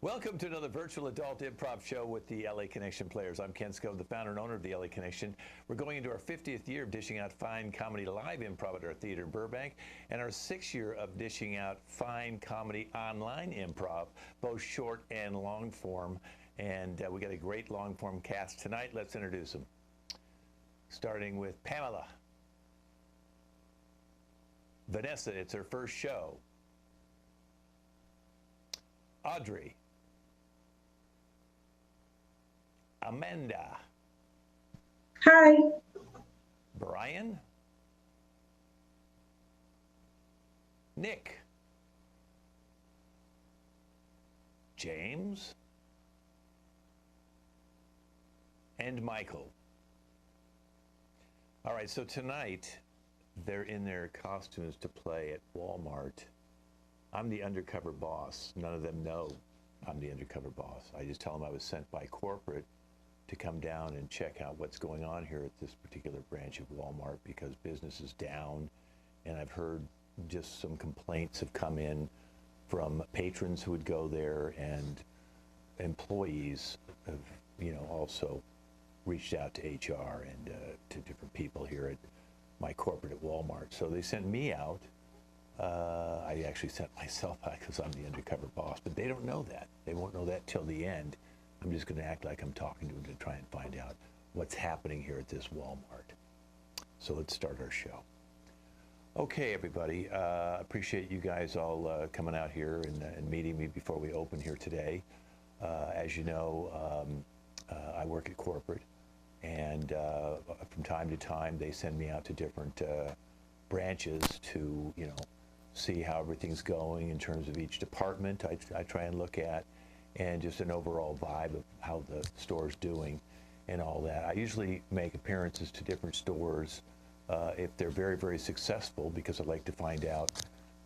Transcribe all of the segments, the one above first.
Welcome to another virtual adult improv show with the LA Connection players. I'm Ken Scove, the founder and owner of the LA Connection. We're going into our 50th year of dishing out fine comedy live improv at our theater in Burbank, and our 6th year of dishing out fine comedy online improv, both short and long form. And we got a great long form cast tonight. Let's introduce them. Starting with Pamela. Vanessa, it's her first show. Audrey. Amanda. Hi. Brian. Nick. James. And Michael. All right, so tonight they're in their costumes to play at Walmart. I'm the undercover boss. None of them know I'm the undercover boss. I just tell them I was sent by corporate to come down and check out what's going on here at this particular branch of Walmart because business is down. And I've heard just some complaints have come in from patrons who would go there, and employees have, also reached out to HR and to different people here at my corporate at Walmart. So they sent me out. I actually sent myself out because I'm the undercover boss, but they don't know that. They won't know that till the end. I'm just going to act like I'm talking to them to try and find out what's happening here at this Walmart. So let's start our show. Okay, everybody. Appreciate you guys all coming out here and meeting me before we open here today. As you know, I work at corporate, and from time to time they send me out to different branches to, see how everything's going in terms of each department. I try and look at, and just an overall vibe of how the store's doing and all that. I usually make appearances to different stores if they're very, very successful, because I'd like to find out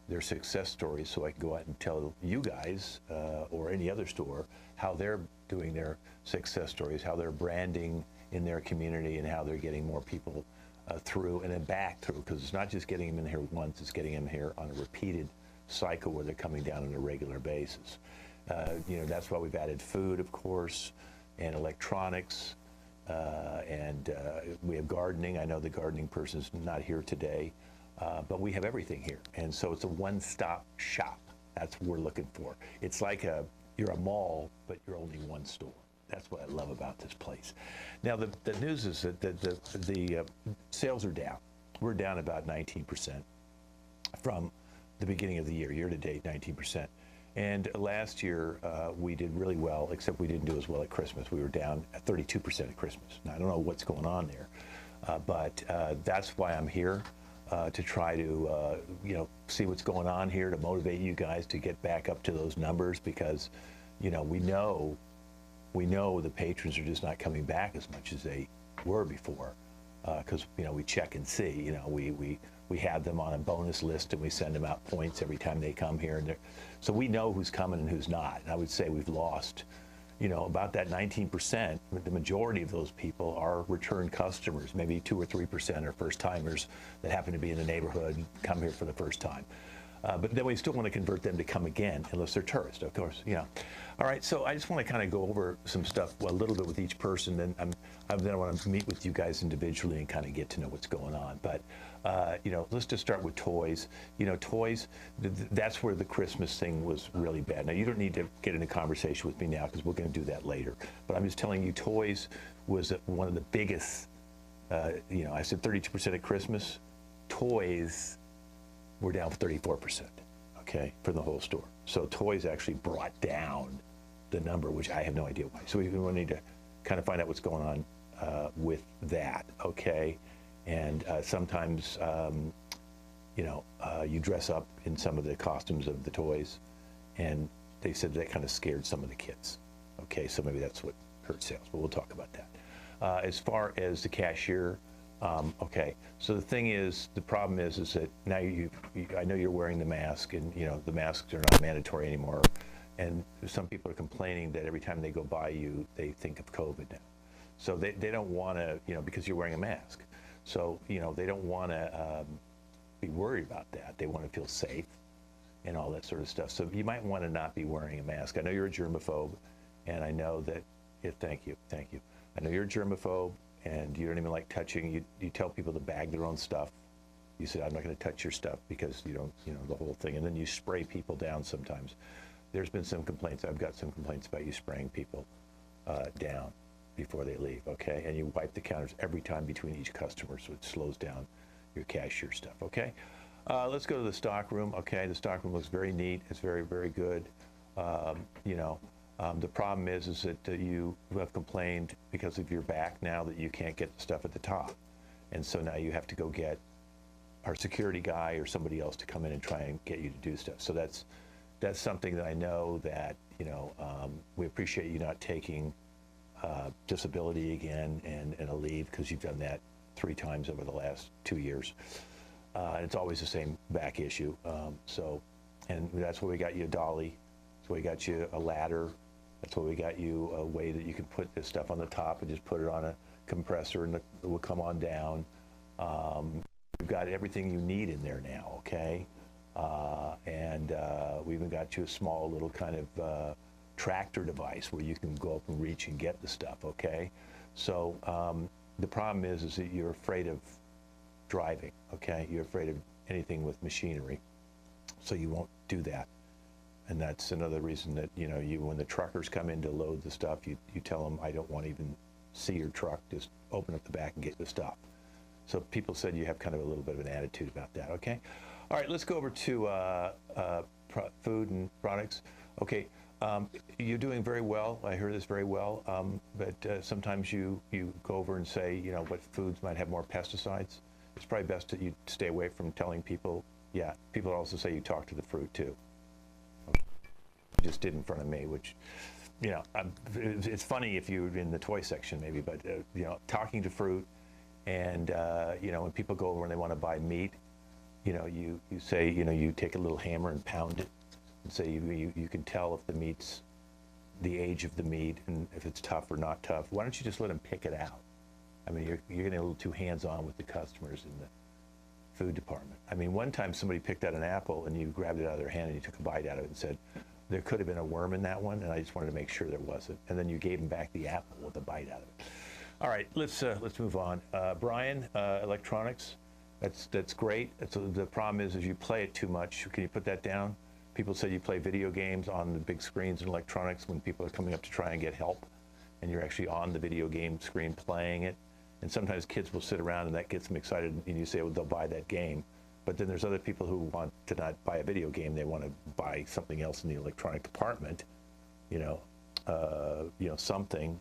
their success stories so I can go out and tell you guys or any other store how they're doing their success stories, how they're branding in their community, and how they're getting more people through and then back through, because it's not just getting them in here once, it's getting them here on a repeated cycle where they're coming down on a regular basis. That's why we've added food, of course, and electronics, and we have gardening. I know the gardening person's not here today, but we have everything here. And so it's a one-stop shop. That's what we're looking for. It's like you're a mall, but you're only one store. That's what I love about this place. Now, the news is that the sales are down. We're down about 19% from the beginning of the year, year-to-date, 19%. And last year, we did really well, except we didn't do as well at Christmas. We were down at 32% at Christmas. Now, I don't know what's going on there, but that's why I'm here, to try to, see what's going on here, to motivate you guys to get back up to those numbers, because, we know the patrons are just not coming back as much as they were before, because we check and see. We have them on a bonus list, and we send them out points every time they come here, and so we know who's coming and who's not. And I would say we've lost, about that 19%. The majority of those people are return customers. Maybe 2 or 3% are first timers that happen to be in the neighborhood and come here for the first time. But then we still want to convert them to come again, unless they're tourists, of course. All right, so I just want to kind of go over some stuff a little bit with each person. Then I want to meet with you guys individually and kind of get to know what's going on. But let's just start with toys. Toys. That's where the Christmas thing was really bad. Now, you don't need to get in a conversation with me now, because we're going to do that later. But I'm just telling you, toys was one of the biggest. I said 32% at Christmas. Toys we're down 34%, okay, for the whole store. So toys actually brought down the number, which I have no idea why. So we need to kind of find out what's going on with that, okay? And sometimes, you dress up in some of the costumes of the toys, and they said that kind of scared some of the kids, okay? So maybe that's what hurt sales, but we'll talk about that. As far as the cashier, okay, so the problem is that now I know you're wearing the mask, and the masks are not mandatory anymore, and some people are complaining that every time they go by you, they think of COVID now. So they don't want to, because you're wearing a mask. So, they don't want to be worried about that. They want to feel safe. and all that sort of stuff. So you might want to not be wearing a mask. I know you're a germaphobe, and I know that, thank you. I know you're a germaphobe, and you don't even like touching. You tell people to bag their own stuff. You said, I'm not going to touch your stuff because you don't, the whole thing. And then you spray people down sometimes. There's been some complaints. I've got some complaints about you spraying people down before they leave, okay? And you wipe the counters every time between each customer, so it slows down your cashier stuff, okay? Let's go to the stock room, okay? The stock room looks very neat. It's very, very good. The problem is that you have complained because of your back now that you can't get the stuff at the top. And so now you have to go get our security guy or somebody else to come in and try and get you to do stuff. So that's something that I know that, we appreciate you not taking disability again and a leave, because you've done that 3 times over the last 2 years. And it's always the same back issue. And that's why we got you a dolly. That's why we got you a ladder. That's why we got you a way that you can put this stuff on the top and just put it on a compressor and it will come on down. We've got everything you need in there now, okay? And we even got you a small little kind of tractor device where you can go up and reach and get the stuff, okay? So the problem is that you're afraid of driving, okay? You're afraid of anything with machinery, so you won't do that. And that's another reason that, when the truckers come in to load the stuff, you tell them, I don't want to even see your truck, just open up the back and get the stuff. So people said you have kind of a little bit of an attitude about that, okay? All right, let's go over to food and products. Okay, you're doing very well. I heard this very well, but sometimes you go over and say, what foods might have more pesticides. It's probably best that you stay away from telling people. Yeah, people also say you talk to the fruit too. You just did in front of me, which, it's funny if you're in the toy section maybe, but, talking to fruit and, when people go over and they want to buy meat, you say, you take a little hammer and pound it and say you can tell if the meat's the age of the meat and if it's tough or not tough. Why don't you just let them pick it out? I mean, you're getting a little too hands-on with the customers in the food department. I mean, one time somebody picked out an apple and you grabbed it out of their hand and you took a bite out of it and said, there could have been a worm in that one, and I just wanted to make sure there wasn't. And then you gave them back the apple with a bite out of it. All right, let's move on. Brian, electronics, that's great. The problem is you play it too much. Can you put that down? People say you play video games on the big screens and electronics when people are coming up to try and get help, and you're actually on the video game screen playing it. And sometimes kids will sit around and that gets them excited, and you say, well, they'll buy that game. But then there's other people who want to not buy a video game. They want to buy something else in the electronic department, something,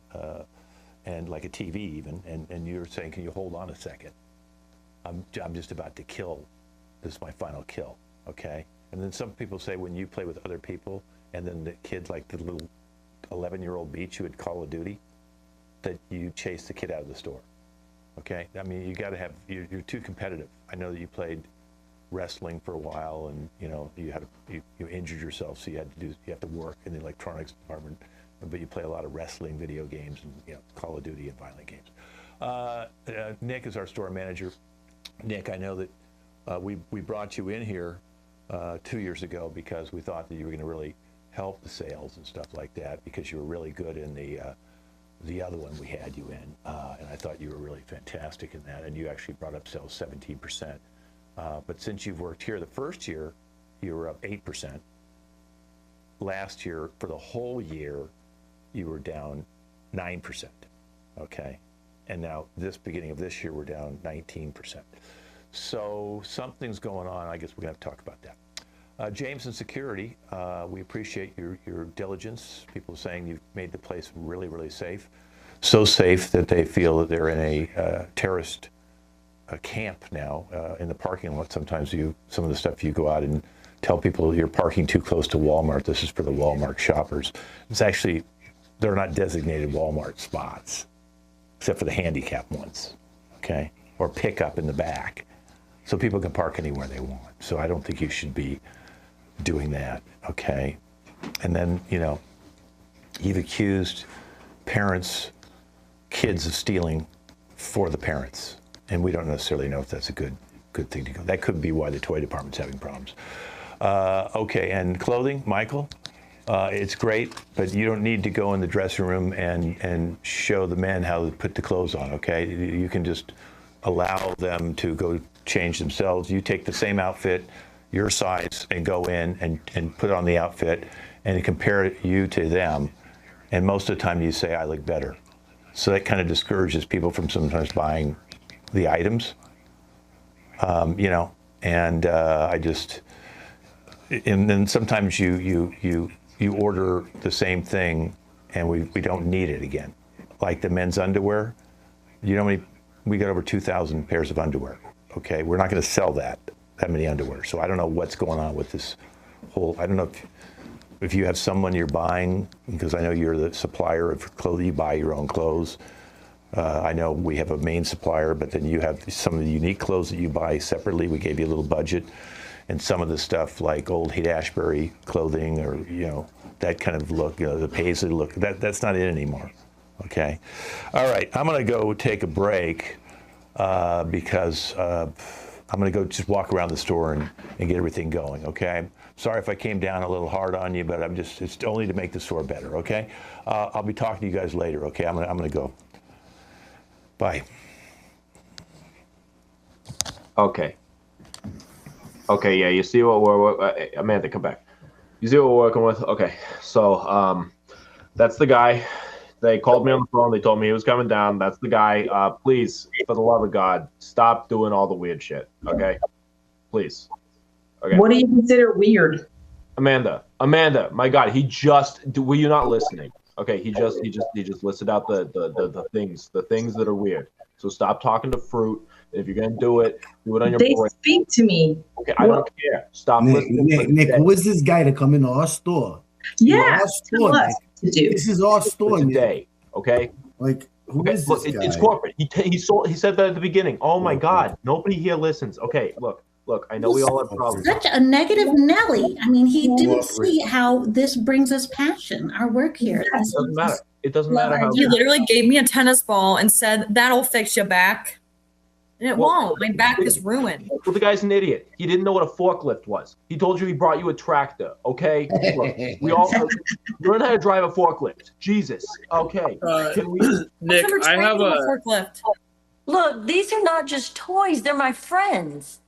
and like a TV even. And you're saying, can you hold on a second? I'm just about to kill. This is my final kill, okay? And then some people say when you play with other people, and then the kid, like the little 11-year-old beats you at Call of Duty, that you chase the kid out of the store, okay? I mean, you got to have, you're too competitive. I know that you played wrestling for a while, and you injured yourself, so you have to work in the electronics department, but you play a lot of wrestling video games and Call of Duty and violent games. Nick is our store manager. Nick, I know that we brought you in here 2 years ago because we thought that you were going to really help the sales and stuff like that, because you were really good in the other one we had you in, and I thought you were really fantastic in that, and you actually brought up sales 17%. But since you've worked here, the first year you were up 8%. Last year, for the whole year, you were down 9%, okay? And now this beginning of this year, we're down 19%. So something's going on. I guess we're gonna have to talk about that. James in security, we appreciate your diligence. People saying you've made the place really, really safe. So safe that they feel that they're in a terrorist camp now in the parking lot. Sometimes some of the stuff you go out and tell people you're parking too close to Walmart. This is for the Walmart shoppers. It's actually, they're not designated Walmart spots, except for the handicap ones, okay? Or pickup in the back. So people can park anywhere they want. So I don't think you should be doing that, okay? And then, you've accused parents, kids of stealing for the parents. And we don't necessarily know if that's a good thing to go. That could be why the toy department's having problems. Okay, and clothing, Michael? It's great, but you don't need to go in the dressing room and show the men how to put the clothes on, okay? You can just allow them to go change themselves. You take the same outfit, your size, and go in and put on the outfit and compare you to them. And most of the time you say, I look better. So that kind of discourages people from sometimes buying the items, and and then sometimes you order the same thing and we don't need it again. Like the men's underwear, we got over 2,000 pairs of underwear. Okay, we're not going to sell that many underwear. So I don't know what's going on with this whole. I don't know if you have someone you're buying, because I know you're the supplier of clothing. You buy your own clothes. I know we have a main supplier, but then you have some of the unique clothes that you buy separately. We gave you a little budget, and some of the stuff like old Haight-Ashbury clothing, or that kind of look, the Paisley look. That's not it anymore. Okay, all right. I'm going to go take a break because I'm going to go just walk around the store and get everything going. Okay. Sorry if I came down a little hard on you, but it's only to make the store better. Okay. I'll be talking to you guys later. Okay. I'm going to go. Bye. Okay. Okay, yeah, you see what we're Amanda, come back. You see what we're working with? Okay, so that's the guy. They called me on the phone. They told me he was coming down. That's the guy. Please, for the love of God, stop doing all the weird shit. Okay, please. Okay. What do you consider weird? Amanda, my God, were you not listening? Okay, he just listed out the things that are weird. So stop talking to fruit. If you're gonna do it on your They break. speak to me. Okay, I don't care. Stop listening. Nick, who is this guy to come into our store? Yeah, Our store, tell us to do. This is our store, today. Okay. Like, who Okay, is look, this guy? it's corporate. He said that at the beginning. Oh my God, nobody here listens. Okay, look. I know we all have problems. Such a negative Nelly. I mean, he didn't see how this brings us passion. Our work here. It doesn't matter. It doesn't matter how. He literally gave me a tennis ball and said, "That'll fix your back." And it won't. My back is ruined. Well, the guy's an idiot. He didn't know what a forklift was. He told you he brought you a tractor. Okay, look, we all learn how to drive a forklift. Jesus. Okay. Can we? Nick, I have a forklift. Look, these are not just toys. They're my friends.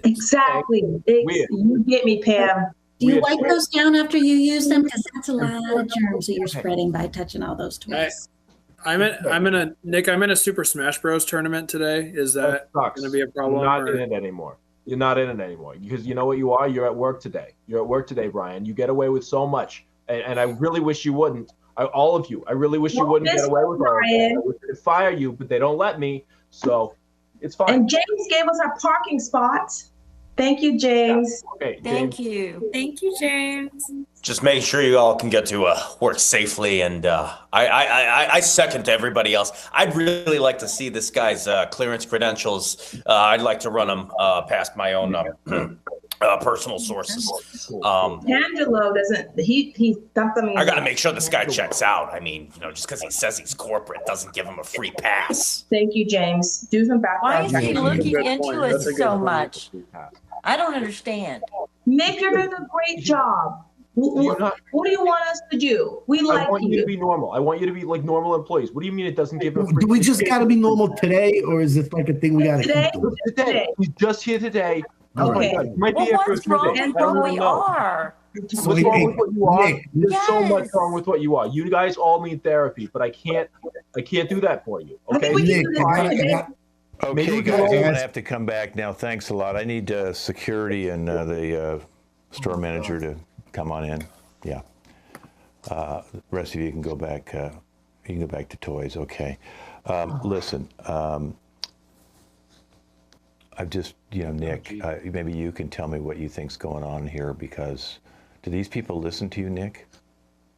Exactly. You get me, Pam. Do you wipe those down after you use them? Because that's a lot of germs that you're spreading by touching all those toys. I'm in a Super Smash Bros. Tournament today. Is that going to be a problem? You're not in it anymore. You're not in it anymore because you know what you are. You're at work today. You're at work today, Brian. You get away with so much, and I really wish you wouldn't. All of you. I really wish you wouldn't get away with all of it. I wish I could fire you, but they don't let me. So it's fine. And James gave us our parking spots. Thank you, James. Yeah. Okay. Thank you. Thank you, James. Just make sure you all can get to work safely, and I second to everybody else. I'd really like to see this guy's clearance credentials. I'd like to run them past my own personal sources. Angelo doesn't. He dumped them. I got to make sure this guy checks out. I mean, just because he says he's corporate doesn't give him a free pass. Thank you, James. Do some Why background. is he looking into it so much? I don't understand. Nick, you're doing a great job. What do you want us to do? We like you. I want you to be normal. I want you to be like normal employees. What do you mean it doesn't give him? Do we just got to be normal today, or is it like a thing we got to keep doing? Today. He's just here today. Okay. Might be What's wrong with what we are? What's wrong with what you are? There's so much wrong with what you are. You guys all need therapy, but I can't do that for you. Okay. Nick, Okay, guys, I'm going to have to come back now. Thanks a lot. I need security and the store manager to come on in. Yeah. The rest of you can go back. You can go back to toys. Okay. Listen. I've just, Nick. Maybe you can tell me what you think's going on here, because do these people listen to you, Nick?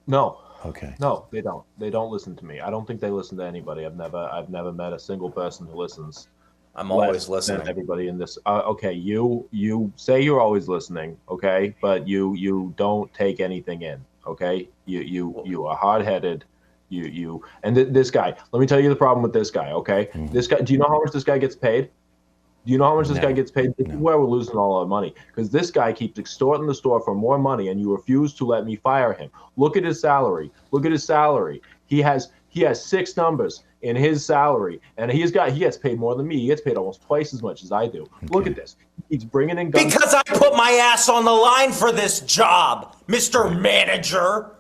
No. Okay. No, they don't. They don't listen to me. I don't think they listen to anybody. I've never met a single person who listens. I'm always listening. Everybody in this. Okay, you say you're always listening. Okay, but you don't take anything in. Okay, you are hard-headed. This guy. Let me tell you the problem with this guy. Okay, This guy. Do you know how much this guy gets paid? Do you know how much this No. guy gets paid? This is where we're losing all our money, because this guy keeps extorting the store for more money, and you refuse to let me fire him. Look at his salary. Look at his salary. He has 6 numbers in his salary, and he gets paid more than me. He gets paid almost twice as much as I do. Okay. Look at this. He's bringing in guns. Because I put my ass on the line for this job, Mr. Manager.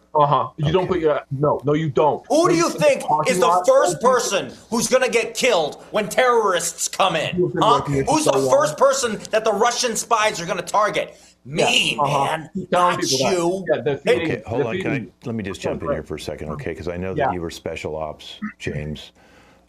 You don't put your no, you don't. Who do you think is the first person who's gonna get killed when terrorists come in? Huh? Who's the first person that the Russian spies are gonna target? Me, man, not you. Okay, hold on. Let me just jump in here for a second, okay? Because I know that you were special ops, James.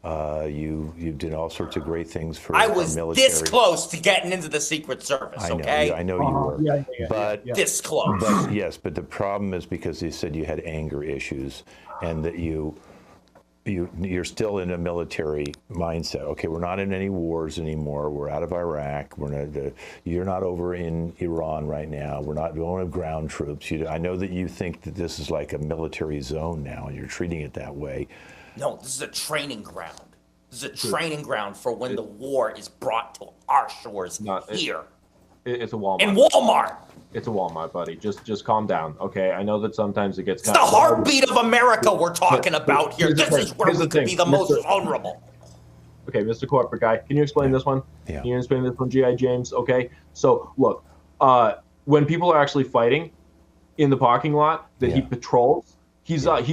You did all sorts of great things for I was our military. this close to getting into the Secret Service, okay? I know you were. But this close. But yes, but the problem is because you said you had anger issues, and that you're still in a military mindset. Okay, we're not in any wars anymore. We're out of Iraq. You're not over in Iran right now. We don't have ground troops. I know that you think that this is like a military zone now, and you're treating it that way. No, this is a training ground. This is a training ground for when the war is brought to our shores here. It's a Walmart. In Walmart. It's a Walmart, buddy. Just calm down, okay? I know that sometimes it gets. It's the heartbeat of America we're talking about here. This is where we could be the most vulnerable. Okay, Mr. Corporate Guy, can you explain this one? Yeah. Can you explain this one, G.I. James? Okay, so look, when people are actually fighting in the parking lot that he patrols, he's got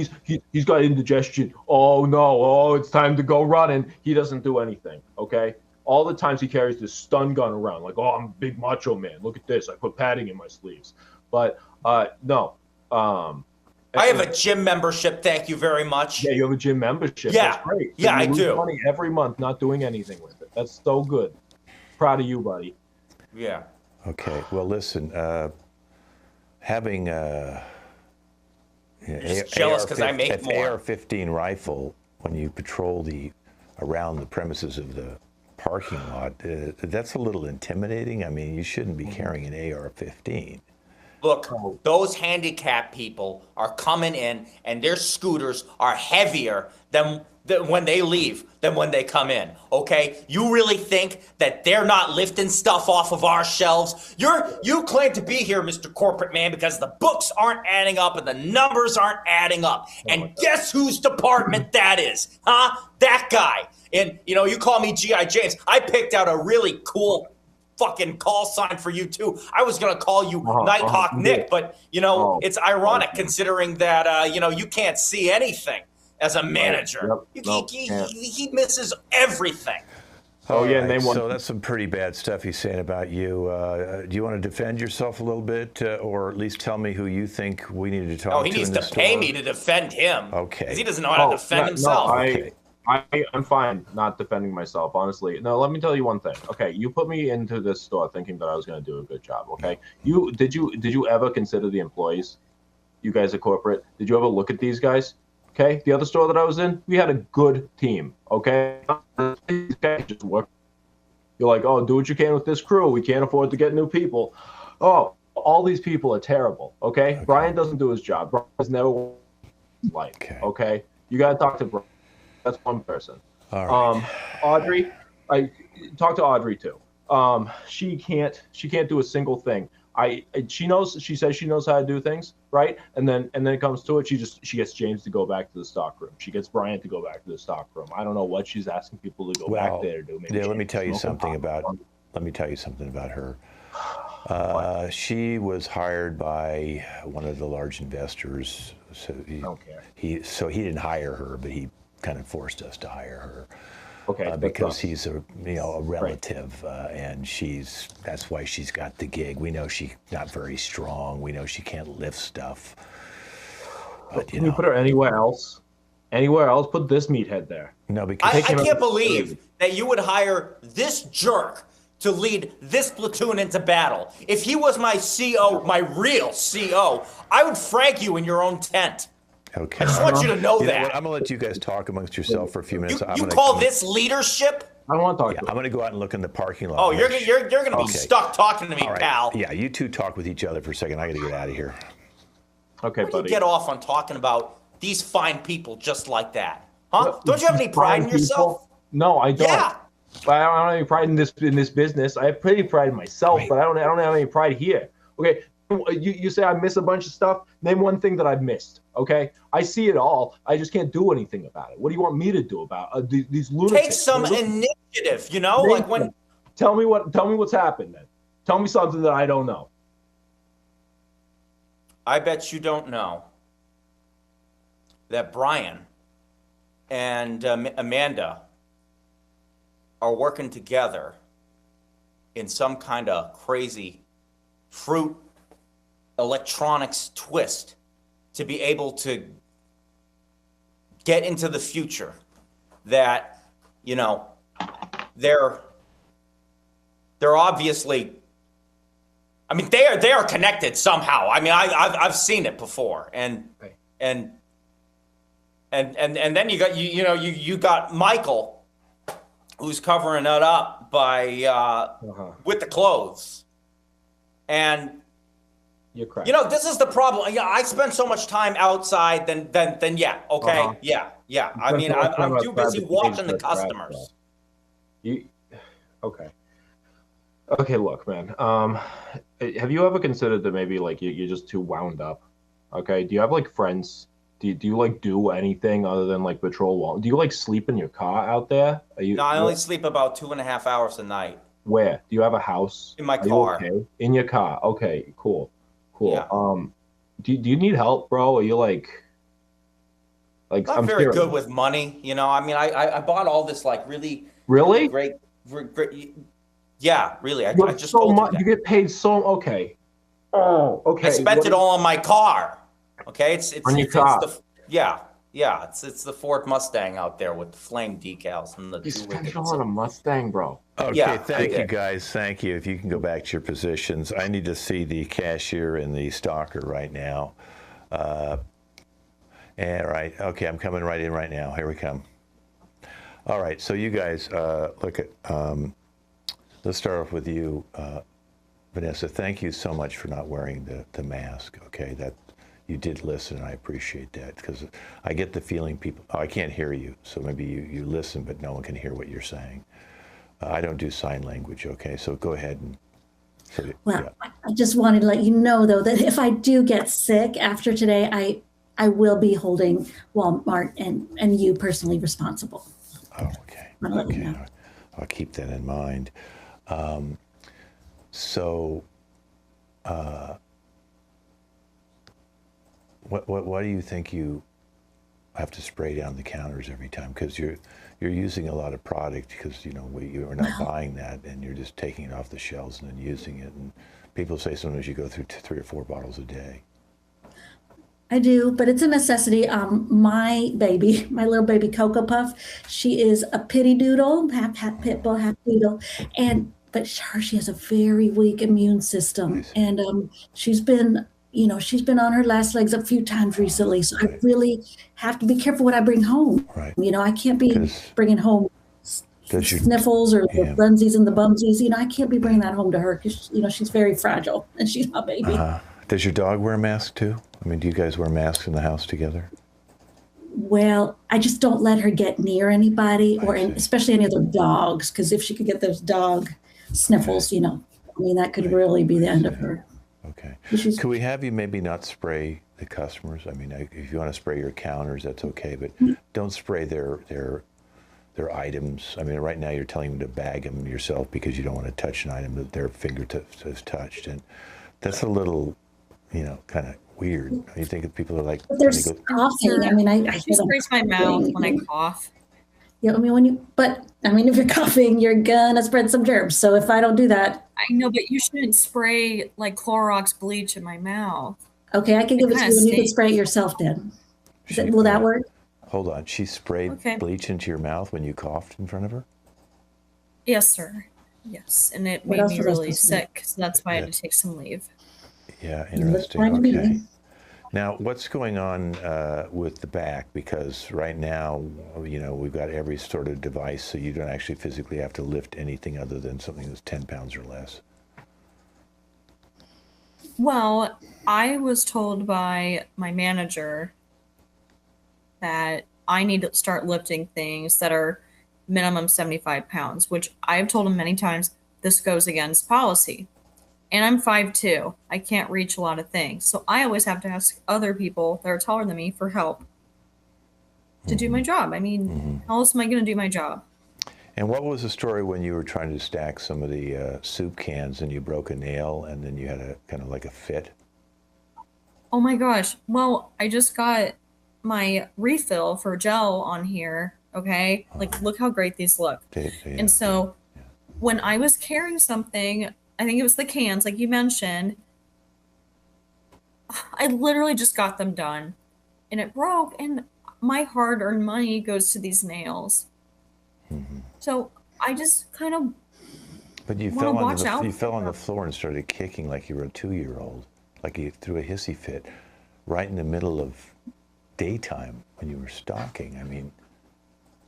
indigestion. Oh no! Oh, it's time to go running. He doesn't do anything. Okay. All the times he carries this stun gun around, like, oh, I'm a big macho man. Look at this. I put padding in my sleeves. But no. I have a gym membership. Thank you very much. Yeah, you have a gym membership. Yeah. That's great. Yeah, I lose do. Money every month, not doing anything with it. That's so good. Proud of you, buddy. Yeah. Okay. Well, listen. Having just jealous because I make more. AR-15 rifle when you patrol around the premises of the parking lot, that's a little intimidating. I mean, you shouldn't be carrying an AR-15. Look, those handicapped people are coming in, and their scooters are heavier than when they leave than when they come in, okay? You really think that they're not lifting stuff off of our shelves? You claim to be here, Mr. Corporate Man, because the books aren't adding up and the numbers aren't adding up. And guess whose department that is, huh? That guy. And, you call me G.I. James. I picked out a really cool fucking call sign for you, too. I was going to call you Nighthawk Nick, but, it's ironic considering that, you can't see anything as a manager. He misses everything. Oh, yeah, right, so that's some pretty bad stuff he's saying about you. Do you want to defend yourself a little bit, or at least tell me who you think we need to talk to? Oh, he needs to pay me to defend him. Okay. Because he doesn't know how to defend himself. I'm fine not defending myself, honestly. No, let me tell you one thing. Okay, you put me into this store thinking that I was going to do a good job, okay? Did you ever consider the employees? You guys at corporate, did you ever look at these guys? Okay, the other store that I was in, we had a good team, okay? These guys just work. You're like, oh, do what you can with this crew. We can't afford to get new people. Oh, all these people are terrible, okay? Brian doesn't do his job. Brian's never like, okay? You got to talk to Brian. That's one person. All right. Audrey, I talk to Audrey too. She can't do a single thing. She says she knows how to do things, right? And then it comes to it, she gets James to go back to the stock room. She gets Brian to go back to the stock room. I don't know what she's asking people to go back there to do. Maybe let me tell you something about her. She was hired by one of the large investors. So he didn't hire her, but he kind of forced us to hire her. Okay, because he's a relative, and that's why she's got the gig. We know she's not very strong. We know she can't lift stuff. But can you put her anywhere else? Anywhere else? Put this meathead there. No, because I can't believe that you would hire this jerk to lead this platoon into battle. If he was my CO, my real CO, I would frag you in your own tent. Okay. I just want you to know that. I'm going to let you guys talk amongst yourself for a few minutes. You call this leadership? I don't want to talk to I'm going to go out and look in the parking lot. Oh, you're going to be stuck talking to me, pal. Yeah, you two talk with each other for a second. I got to get out of here. Okay, buddy. Where do you get off on talking about these fine people just like that? Huh? Don't you have any pride in yourself? No, I don't. Yeah. But I don't have any pride in this business. I have pretty pride in myself, but I don't have any pride here. Okay, you say I miss a bunch of stuff. Name one thing that I've missed. Okay, I see it all. I just can't do anything about it. What do you want me to do about these lunatics? Take some initiative. You know, like when. Tell me what's happened then. Tell me something that I don't know. I bet you don't know that Brian and Amanda are working together in some kind of crazy fruit electronics twist to be able to get into the future. That, you know, they're obviously, I mean, they are connected somehow. I mean, I've seen it before, and then you got Michael, who's covering it up by with the clothes, and you're correct. You know, this is the problem. Yeah, I spend so much time outside. Then yeah, okay, yeah. I mean, I'm too busy watching the customers. Okay, look, man. Have you ever considered that maybe like you're just too wound up? Okay, do you have like friends? Do you like do anything other than like patrol wall? Do you like sleep in your car out there? No, I only sleep about 2.5 hours a night. Where? Do you have a house? In my car. Okay? In your car. Okay, cool. Yeah. Do you need help, bro? Are you like I'm very good with money, you know. I mean, I bought all this like really great. Yeah, really. I just so told much. You get paid so okay. Oh, okay. I spent it all on my car. Okay, it's on your car. It's the Ford Mustang out there with the flame decals and the. You spent it all on a Mustang, bro. Okay, yeah, thank you guys. Thank you. If you can go back to your positions, I need to see the cashier and the stalker right now. Right. Okay, I'm coming right in right now. Here we come. All right. So you guys look at. Let's start off with you, Vanessa. Thank you so much for not wearing the mask. Okay, that you did listen, and I appreciate that, because I get the feeling people. I can't hear you, so maybe you listen, but no one can hear what you're saying. I don't do sign language. Okay, so go ahead and. I just wanted to let you know, though, that if I do get sick after today, I will be holding Walmart and you personally responsible. Oh, okay. Okay. You know. I'll keep that in mind. Why do you think you have to spray down the counters every time? Because you're using a lot of product, because you are not buying that, and you're just taking it off the shelves and then using it. And people say sometimes you go through 3 or 4 bottles a day. I do, but it's a necessity. My little baby Cocoa Puff, she is a pitty doodle, half pit bull, half doodle, but she has a very weak immune system, and she's been on her last legs a few times recently. So I really have to be careful what I bring home. Right. I can't be bringing home sniffles or the runsies and the bumsies. I can't be bringing that home to her because she's very fragile and she's my baby. Does your dog wear a mask too? I mean, do you guys wear masks in the house together? Well, I just don't let her get near anybody, especially any other dogs, because if she could get those dog sniffles, that could really be the end of her. Okay. Could we have you maybe not spray the customers? I mean, if you want to spray your counters, that's okay, but don't spray their items. I mean, right now you're telling them to bag them yourself because you don't want to touch an item that their fingertips has touched, and that's a little, kind of weird. You think if people are like, but there's coughing. I mean, I sprays my mouth when I cough. Yeah, I mean, if you're coughing, you're gonna spread some germs. So if I don't do that, I know, but you shouldn't spray like Clorox bleach in my mouth. Okay, I can give it to you, and you can spray it yourself. Then, will that work? Hold on. She sprayed bleach into your mouth when you coughed in front of her? Yes, sir. Yes, and it made me really sick, so that's why I had to take some leave. Yeah, interesting. Okay. Now, what's going on with the back? Because right now, we've got every sort of device, so you don't actually physically have to lift anything other than something that's 10 pounds or less. Well, I was told by my manager that I need to start lifting things that are minimum 75 pounds, which I've told him many times this goes against policy. And I'm 5'2". I can't reach a lot of things. So I always have to ask other people that are taller than me for help to do my job. I mean, how else am I going to do my job? And what was the story when you were trying to stack some of the soup cans and you broke a nail and then you had a kind of like a fit? Oh my gosh. Well, I just got my refill for gel on here. Okay. Like, look how great these look. And so when I was carrying something, I think it was the cans, like you mentioned, I literally just got them done and it broke, and my hard-earned money goes to these nails. So I just kind of But you fell on the floor and started kicking like you were a 2-year-old, like you threw a hissy fit right in the middle of daytime when you were stalking. I mean,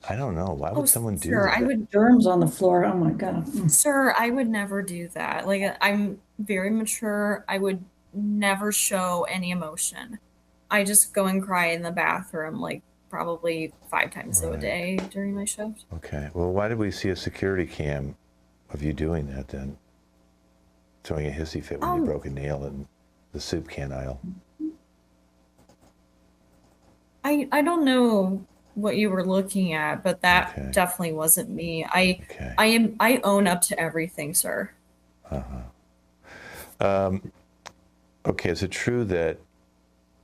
I don't know. Why would someone do that? I would germs on the floor. Oh my God. Sir, I would never do that. Like, I'm very mature. I would never show any emotion. I just go and cry in the bathroom, like probably 5 times a day during my shift. Okay. Well, why did we see a security cam of you doing that then? Throwing a hissy fit when you broke a nail in the soup can aisle. I don't know what you were looking at, but that definitely wasn't me. I own up to everything, sir. Okay, is it true that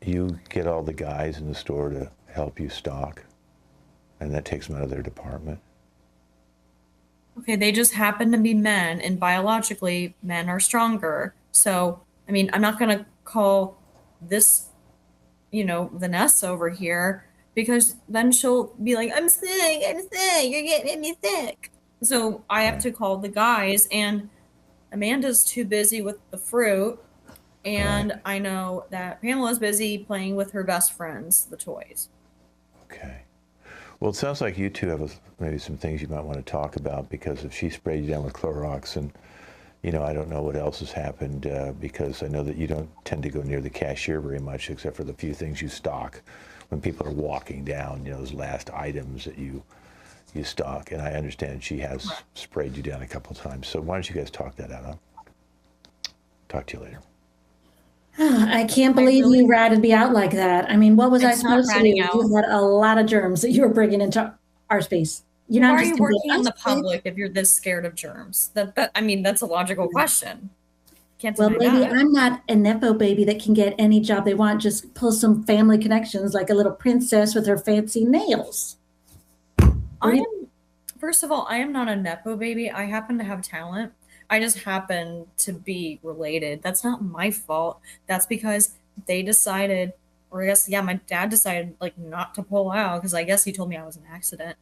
you get all the guys in the store to help you stock, and that takes them out of their department? Okay, they just happen to be men, and biologically, men are stronger. So, I mean, I'm not going to call this, Vanessa over here, because then she'll be like, I'm sick, you're getting me sick. So I have to call the guys, and Amanda's too busy with the fruit, and I know that Pamela's busy playing with her best friends, the toys. Okay. Well, it sounds like you two have maybe some things you might want to talk about, because if she sprayed you down with Clorox, and I don't know what else has happened, because I know that you don't tend to go near the cashier very much, except for the few things you stock when people are walking down, those last items that you stock. And I understand she has sprayed you down a couple times. So why don't you guys talk that out? Huh? Talk to you later. I can't believe you ratted me out like that. I mean, what was I supposed to do? You had a lot of germs that you were bringing into our space. You're not Why are you working in the public if you're this scared of germs? That's a logical question. Can't deny maybe that. I'm not a Nepo baby that can get any job they want. Just pull some family connections like a little princess with her fancy nails. First of all, I am not a Nepo baby. I happen to have talent. I just happen to be related. That's not my fault. That's because they decided, or I guess, my dad decided not to pull out, because I guess he told me I was an accident.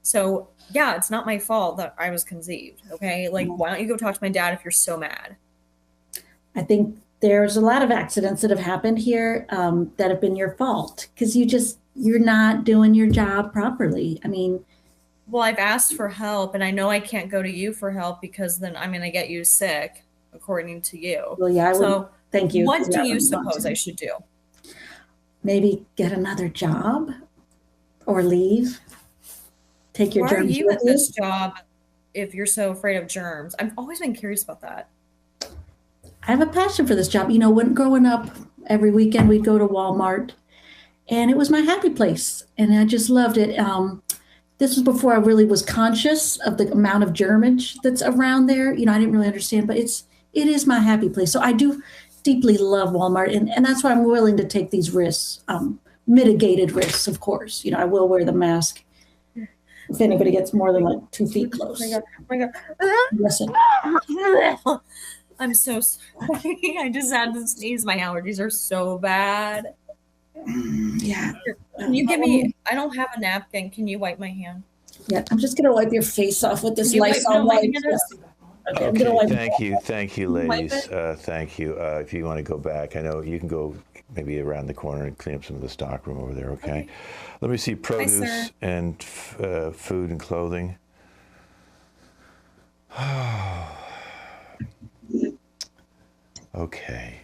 So yeah, it's not my fault that I was conceived. Okay. Why don't you go talk to my dad if you're so mad? I think there's a lot of accidents that have happened here that have been your fault, because you're not doing your job properly. I mean, well, I've asked for help, and I know I can't go to you for help, because then I'm going to get you sick, according to you. Well, yeah, thank you. What do you suppose I should do? Maybe get another job or leave. Take your germs. Why are you at this job if you're so afraid of germs? I've always been curious about that. I have a passion for this job. When growing up, every weekend we'd go to Walmart, and it was my happy place, and I just loved it. This was before I really was conscious of the amount of germage that's around there. I didn't really understand, but it is my happy place. So I do deeply love Walmart, and that's why I'm willing to take these risks, mitigated risks, of course. I will wear the mask if anybody gets more than 2 feet close. Oh my God. Listen. I'm so sorry. I just had to sneeze. My allergies are so bad. Yeah. Can you give me, I don't have a napkin. Can you wipe my hand? Yeah, I'm just going to wipe your face off with this Lysol wipe. Okay, thank you, ladies. Thank you. If you want to go back, I know you can go maybe around the corner and clean up some of the stock room over there, okay? Let me see produce and food and clothing. Okay,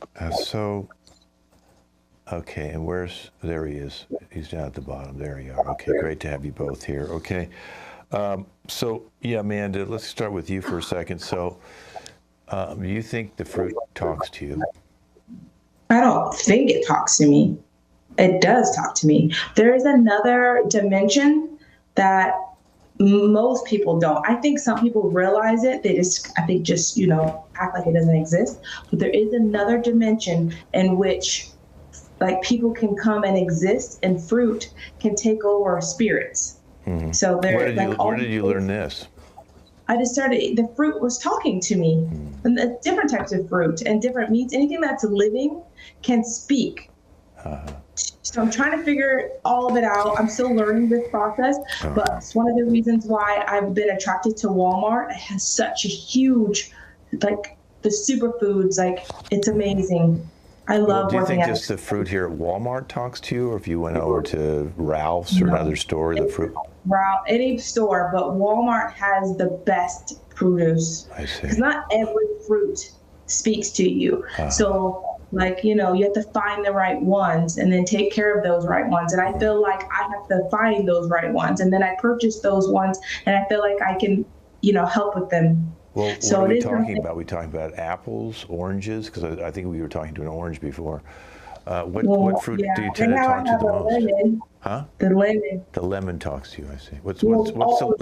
okay, and there he is. He's down at the bottom. There you are. Okay, great to have you both here. Okay, So, yeah, Amanda, let's start with you for a second. So, you think the fruit talks to you? I don't think it talks to me. It does talk to me. There is another dimension that most people don't. I think some people realize it. They just, I think, just, act like it doesn't exist. But there is another dimension in which, like, people can come and exist, and fruit can take over spirits. Mm-hmm. So where did you learn this? I just started. The fruit was talking to me, and the different types of fruit and different meats. Anything that's living can speak. So I'm trying to figure all of it out. I'm still learning this process, but it's one of the reasons why I've been attracted to Walmart. It has such a huge, like, the superfoods, like, it's amazing. I love do you working think just the fruit here at Walmart talks to you, or if you went over to Ralph's or another store, the fruit? Ralph, any store, but Walmart has the best produce. I see. Because not every fruit speaks to you. So, like, you have to find the right ones and then take care of those right ones. And I feel like I have to find those right ones. And then I purchase those ones, and I feel like I can, help with them. Well, what are we talking about? Are we talking about apples, oranges? Because I think we were talking to an orange before. What fruit do you tend to talk to the most? Lemon. Huh? The lemon. The lemon talks to you, I see. What's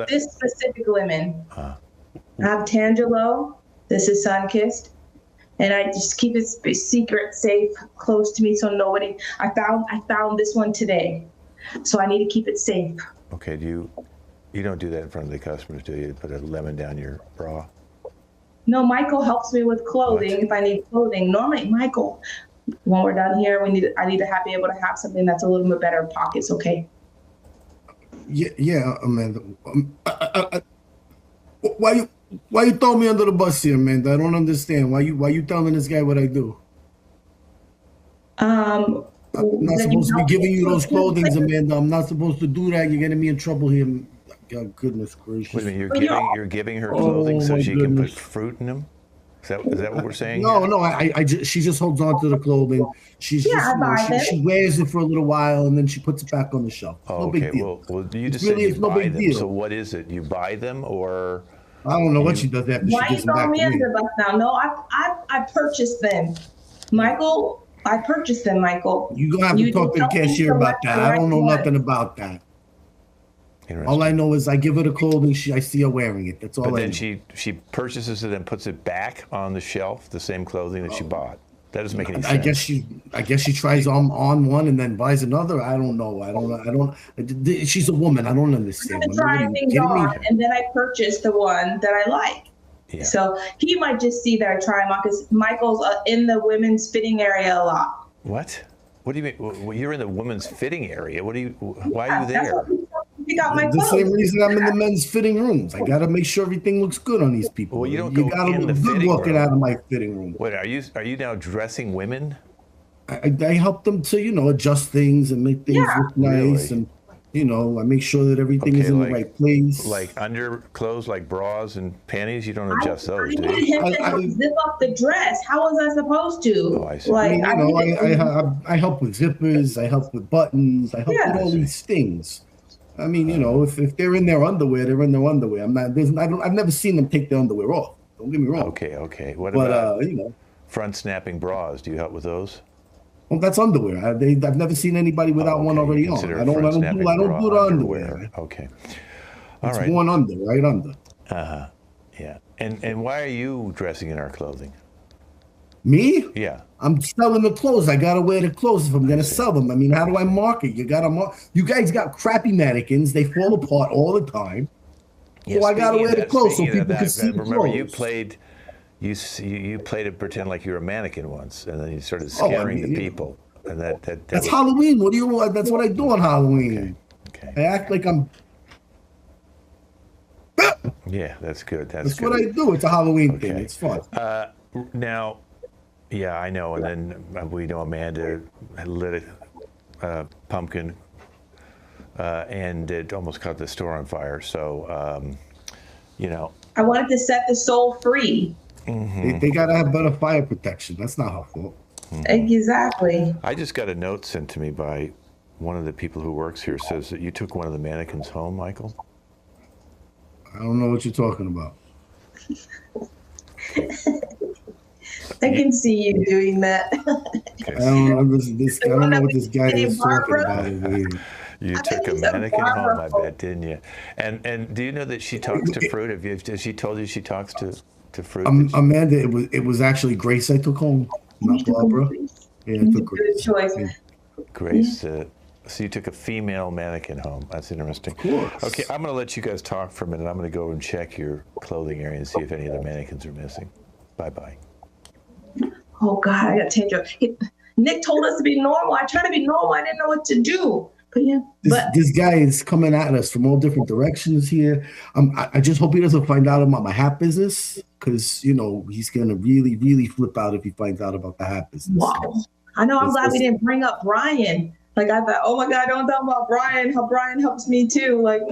this specific lemon. I have Tangelo. This is sun-kissed. And I just keep it secret, safe, close to me, so nobody. I found this one today, so I need to keep it safe. Okay. You don't do that in front of the customers, do you? Put a lemon down your bra? No, Michael helps me with clothing if I need clothing. Normally, Michael, when we're done here, I need to be able to have something that's a little bit better pockets. Okay. Yeah, Amanda. Why you throw me under the bus here, Amanda? I don't understand. Why you telling this guy what I do? I'm not supposed to be giving you those clothings, Amanda. I'm not supposed to do that. You're getting me in trouble here. God, goodness gracious. Wait a minute, you're giving her clothing so she can put fruit in them? Is that what we're saying? No. She just holds on to the clothing. She wears it for a little while and then she puts it back on the shelf. No big deal. Well, you just said you buy them. So what is it? You buy them, or? I don't know what she does after she gives them back to me. Why you throw me under the bus now? No, I purchased them. Michael, I purchased them, Michael. You're going to have to talk to the cashier about that. I don't know nothing about that. All I know is I give her the clothing, I see her wearing it. That's all I know. But then she purchases it and puts it back on the shelf, the same clothing that she bought. That doesn't make any sense. I guess she tries on one and then buys another. I don't know. She's a woman. I don't understand. I'm trying things on, and then I purchase the one that I like. Yeah. So he might just see that I try them on, because Michael's in the women's fitting area a lot. What? What do you mean? Well, you're in the women's fitting area. Why are you there? The same reason I'm in the men's fitting rooms. I got to make sure everything looks good on these people. Well, you don't go in the fitting room. Walking out of my fitting room. What are you now dressing women? I help them to adjust things and make things look nice, and I make sure that everything is in the right place. Like underclothes, like bras and panties, you don't adjust those, do you? I zip up the dress. How was I supposed to? Oh, I see. I help with zippers. I help with buttons. I help with all these things. I mean, if they're in their underwear, they're in their underwear. I've never seen them take their underwear off. Don't get me wrong. Okay. What about front snapping bras? Do you help with those? Well, that's underwear. I've never seen anybody without one already on. I don't do the underwear. Okay. It's worn under, right under. Yeah. And why are you dressing in our clothing? Me? Yeah. I'm selling the clothes. I gotta wear the clothes if I'm gonna sell them. I mean, how do I market? You guys got crappy mannequins. They fall apart all the time. Yeah, so I gotta wear the clothes so people can see the remember, clothes. you played it pretend like you were a mannequin once, and then you started scaring the people. And that's Halloween. That's what I do on Halloween. Okay. I act like I'm. Yeah, that's good. That's what I do. It's a Halloween thing. It's fun. Now. Yeah, I know. And then we know Amanda lit a pumpkin, and it almost caught the store on fire. So, I wanted to set the soul free. Mm-hmm. They got to have better fire protection. That's not her fault. Mm-hmm. Exactly. I just got a note sent to me by one of the people who works here. Says that you took one of the mannequins home, Michael. I don't know what you're talking about. I can see you doing that. I don't know this. I don't know what this guy is talking about over here. You I took think a you said mannequin home, Barbara I bet, didn't you? And do you know that she talks to fruit? Has she told you she talks to fruit? Amanda, it was actually Grace I took home, not Barbara. Yeah, I took Grace. Good choice. Yeah. Grace. So you took a female mannequin home. That's interesting. Of course. Okay, I'm going to let you guys talk for a minute. I'm going to go and check your clothing area and see if any other mannequins are missing. Bye-bye. Oh God, I gotta take you. Nick told us to be normal. I tried to be normal. I didn't know what to do. But yeah, this guy is coming at us from all different directions here. I just hope he doesn't find out about my hat business, because he's gonna really, really flip out if he finds out about the hat business. Wow. I know. I'm glad we didn't bring up Brian. Like I thought, oh my God, don't talk about Brian. How Brian helps me too. Like,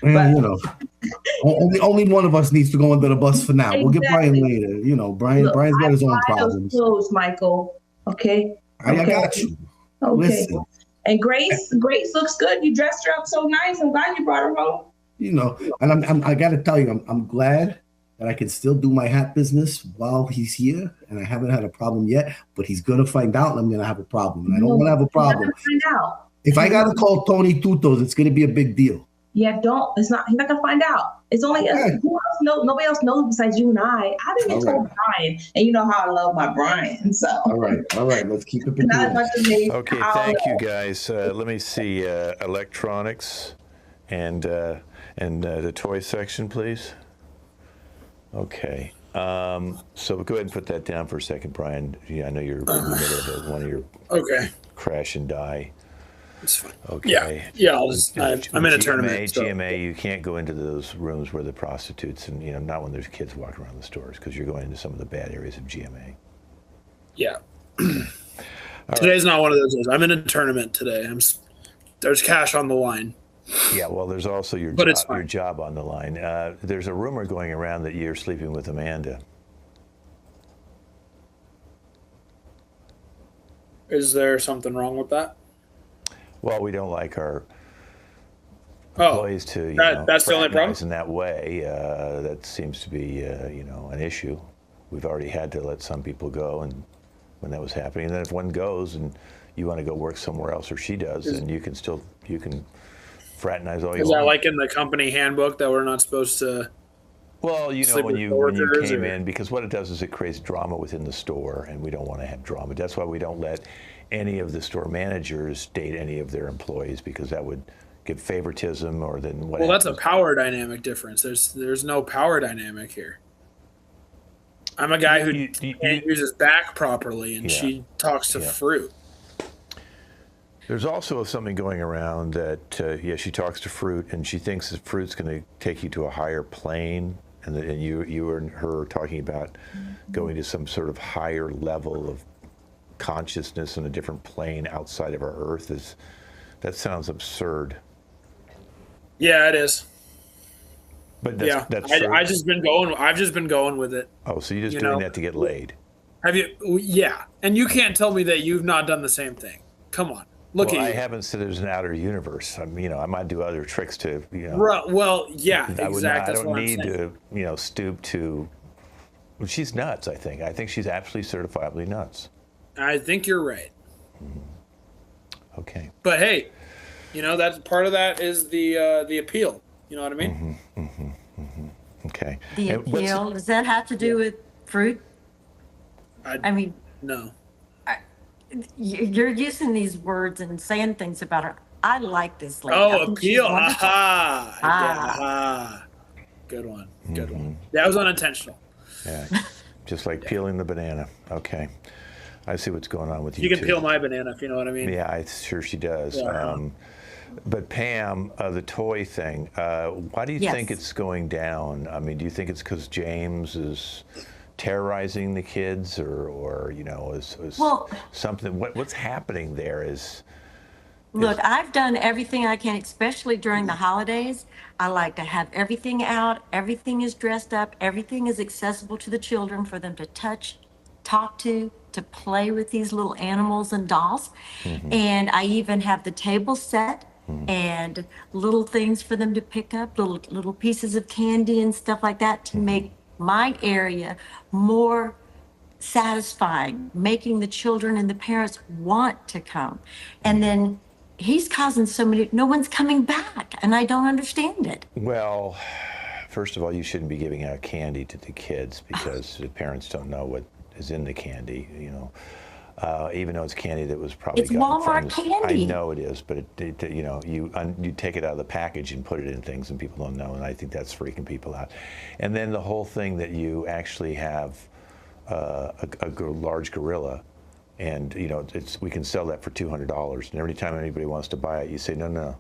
only one of us needs to go under the bus for now. Exactly. We'll get Brian later. Brian's got his own problems. Clothes, Michael. Okay. I got you. Okay. Listen. And Grace looks good. You dressed her up so nice. I'm glad you brought her home. And I got to tell you, I'm glad that I can still do my hat business while he's here, and I haven't had a problem yet. But he's gonna find out, and I'm gonna have a problem. And I don't want to have a problem. Find out. If I gotta call Tony Tutos, it's gonna be a big deal. Yeah, don't. It's not. He's not gonna find out. It's only us. Who else knows? Nobody else knows besides you and I. I didn't even tell Brian, and you know how I love my Brian. So. All right. Let's keep it. Not as much as me. Okay, thank you guys. Let me see electronics and the toy section, please. Okay. So go ahead and put that down for a second, Brian. Yeah, I know you're in the middle of one of your crash and die. It's fine. Okay. Yeah. I'm in a tournament. GMA, you can't go into those rooms where the prostitutes and not when there's kids walking around the stores, because you're going into some of the bad areas of GMA. Yeah. Today's not one of those days. I'm in a tournament today. There's cash on the line. Yeah, well, there's also your job on the line. There's a rumor going around that you're sleeping with Amanda. Is there something wrong with that? Well, we don't like our employees to, that's the only problem in that way. That seems to be, an issue. We've already had to let some people go, and when that was happening, and then if one goes and you want to go work somewhere else, or she does, then you can fraternize all you want. Is that like in the company handbook that we're not supposed to? Well, when you came in, because what it does is it creates drama within the store, and we don't want to have drama. That's why we don't let any of the store managers date any of their employees, because that would give favoritism, or then what? Well, that's a power dynamic difference. There's no power dynamic here. I'm a guy who can't use his back properly, and she talks to fruit. There's also something going around that, she talks to fruit, and she thinks that fruit's going to take you to a higher plane, and you and her are talking about going to some sort of higher level of consciousness in a different plane outside of our Earth. That sounds absurd. Yeah, it is. But that's true. I've just been going with it. Oh, so you're just doing that to get laid? Have you? Yeah, and you can't tell me that you've not done the same thing. Come on. Look at you. I haven't said there's an outer universe. I might do other tricks to, Well, yeah, exactly. I don't need to, stoop to. Well, she's nuts. I think she's absolutely certifiably nuts. I think you're right. Mm-hmm. Okay. But hey, that's part of that is the appeal. You know what I mean? Mm-hmm, mm-hmm, mm-hmm. Okay. The appeal, does that have to do with fruit? I mean, no. You're using these words and saying things about her. I like this lady. Oh, appeal. Aha. Aha. Good one. Good one. That was unintentional. Yeah. Just like peeling the banana. Okay. I see what's going on with you. You can peel my banana, if you know what I mean. Yeah, I'm sure she does. Yeah. But Pam, the toy thing, why do you think it's going down? I mean, do you think it's because James is terrorizing the kids, or is something? What's happening there? Look, I've done everything I can, especially during the holidays. I like to have everything out. Everything is dressed up. Everything is accessible to the children for them to touch, talk to play with these little animals and dolls. Mm-hmm. And I even have the table set and little things for them to pick up, little pieces of candy and stuff like that to make my area more satisfying, making the children and the parents want to come. And then he's causing so many, no one's coming back, and I don't understand it. Well, first of all, you shouldn't be giving out candy to the kids because the parents don't know what is in the candy, you know. Even though it's candy that was probably It's Walmart candy. I know it is, but you know, you take it out of the package and put it in things, and people don't know, and I think that's freaking people out. And then the whole thing that you actually have a large gorilla, and you know, we can sell that for $200, and every time anybody wants to buy it, you say no,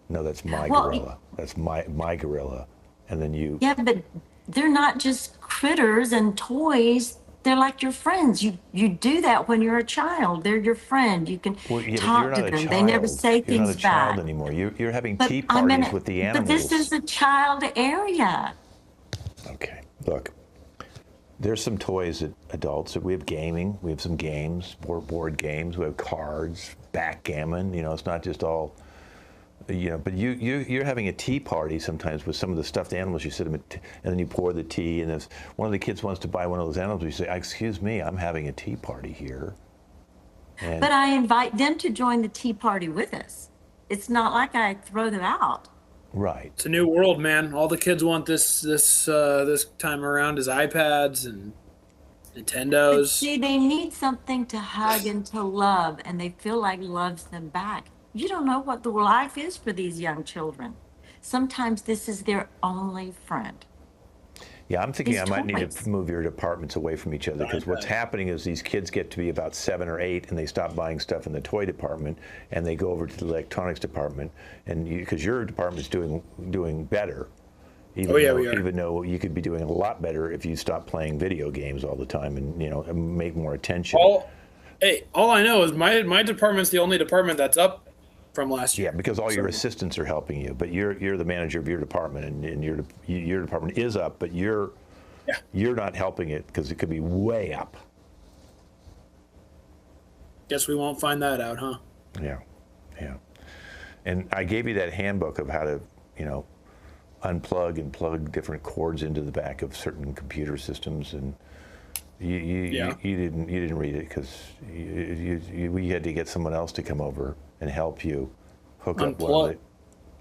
that's my gorilla, that's my gorilla, and then you. Yeah, but they're not just critters and toys. They're like your friends. You do that when you're a child. They're your friend. You can talk to them. They never say things You're not a child back anymore. You're having tea parties with the animals. But this is a child area. Okay, look. There's some toys that adults. We have gaming. We have some games, board games. We have cards, backgammon. You know, it's not just all. You know, but you're having a tea party sometimes with some of the stuffed animals. You sit them, and then you pour the tea. And if one of the kids wants to buy one of those animals, you say, "Excuse me, I'm having a tea party here." And but I invite them to join the tea party with us. It's not like I throw them out. Right. It's a new world, man. All the kids want this time around is iPads and Nintendos. But see, they need something to hug and to love, and they feel like loves them back. You don't know what the life is for these young children. Sometimes this is their only friend. Yeah, I'm thinking I might need to move your departments away from each other, because what's happening is these kids get to be about 7 or 8 and they stop buying stuff in the toy department and they go over to the electronics department, and because your department's doing better, even though you could be doing a lot better if you stop playing video games all the time and, you know, make more attention. All I know is my department's the only department that's up from last year. Yeah, because all your assistants are helping you, but you're the manager of your department, and your department is up, but you're not helping it because it could be way up. Guess we won't find that out, huh? Yeah. And I gave you that handbook of how to, you know, unplug and plug different cords into the back of certain computer systems, and you didn't read it because we had to get someone else to come over and help you hook up one of it.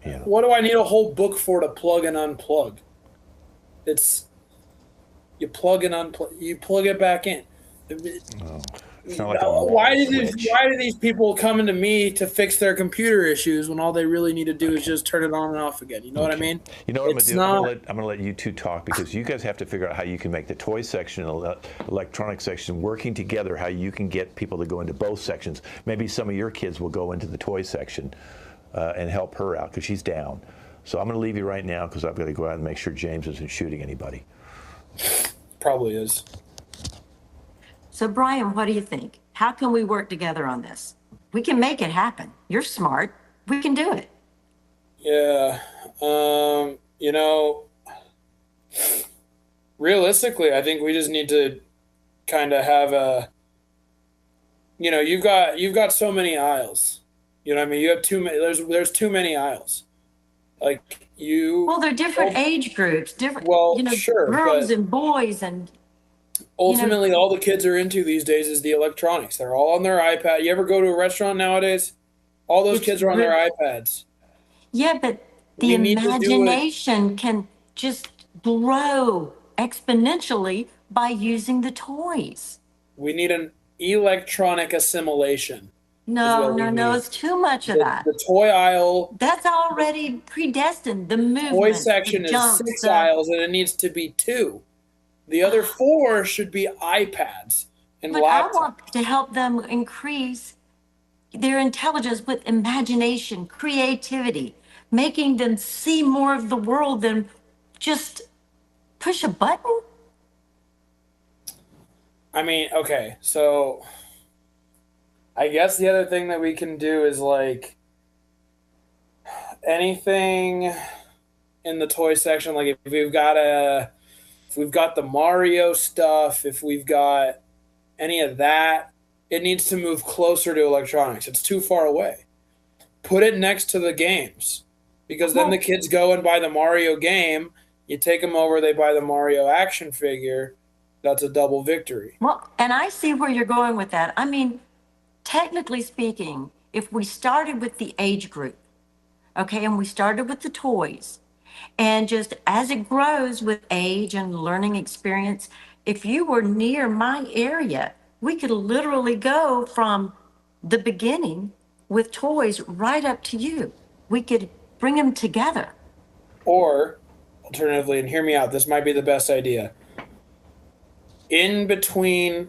Yeah. What do I need a whole book for to plug and unplug? It's you plug and unplug, you plug it back in. It's not like why do these people come into me to fix their computer issues when all they really need to do is just turn it on and off again? You know what I mean? You know what I'm gonna do? I'm gonna let you two talk, because you guys have to figure out how you can make the toy section and the electronic section working together, how you can get people to go into both sections. Maybe some of your kids will go into the toy section and help her out because she's down. So I'm gonna leave you right now because I've got to go out and make sure James isn't shooting anybody. Probably is. So, Brian, what do you think? How can we work together on this? We can make it happen. You're smart. We can do it. Yeah. You know, realistically, I think we just need to kind of have a, you know, you've got so many aisles. You know what I mean? You have too many, there's too many aisles. Like Well, they're different age groups, different, sure, girls and boys, and ultimately, all the kids are into these days is the electronics. They're all on their iPad. You ever go to a restaurant nowadays? All those kids are on their iPads. Yeah, but the imagination can just grow exponentially by using the toys. We need an electronic assimilation. No, it's too much of that. The toy aisle. That's already predestined. The movement. Toy section is 6 aisles, and it needs to be 2. The other 4 should be iPads and laptops. I want to help them increase their intelligence with imagination, creativity, making them see more of the world than just push a button. I mean, okay, so I guess the other thing that we can do is like anything in the toy section, like if we've got the Mario stuff, if we've got any of that, it needs to move closer to electronics. It's too far away. put it next to the games, because then the kids go and buy the Mario game. You take them over, they buy the Mario action figure. That's a double victory. Well, and I see where you're going with that. I mean, technically speaking, if we started with the age group, okay, and we started with the toys, and just as it grows with age and learning experience, if you were near my area, we could literally go from the beginning with toys right up to you. We could bring them together. Or, alternatively, and hear me out, this might be the best idea. In between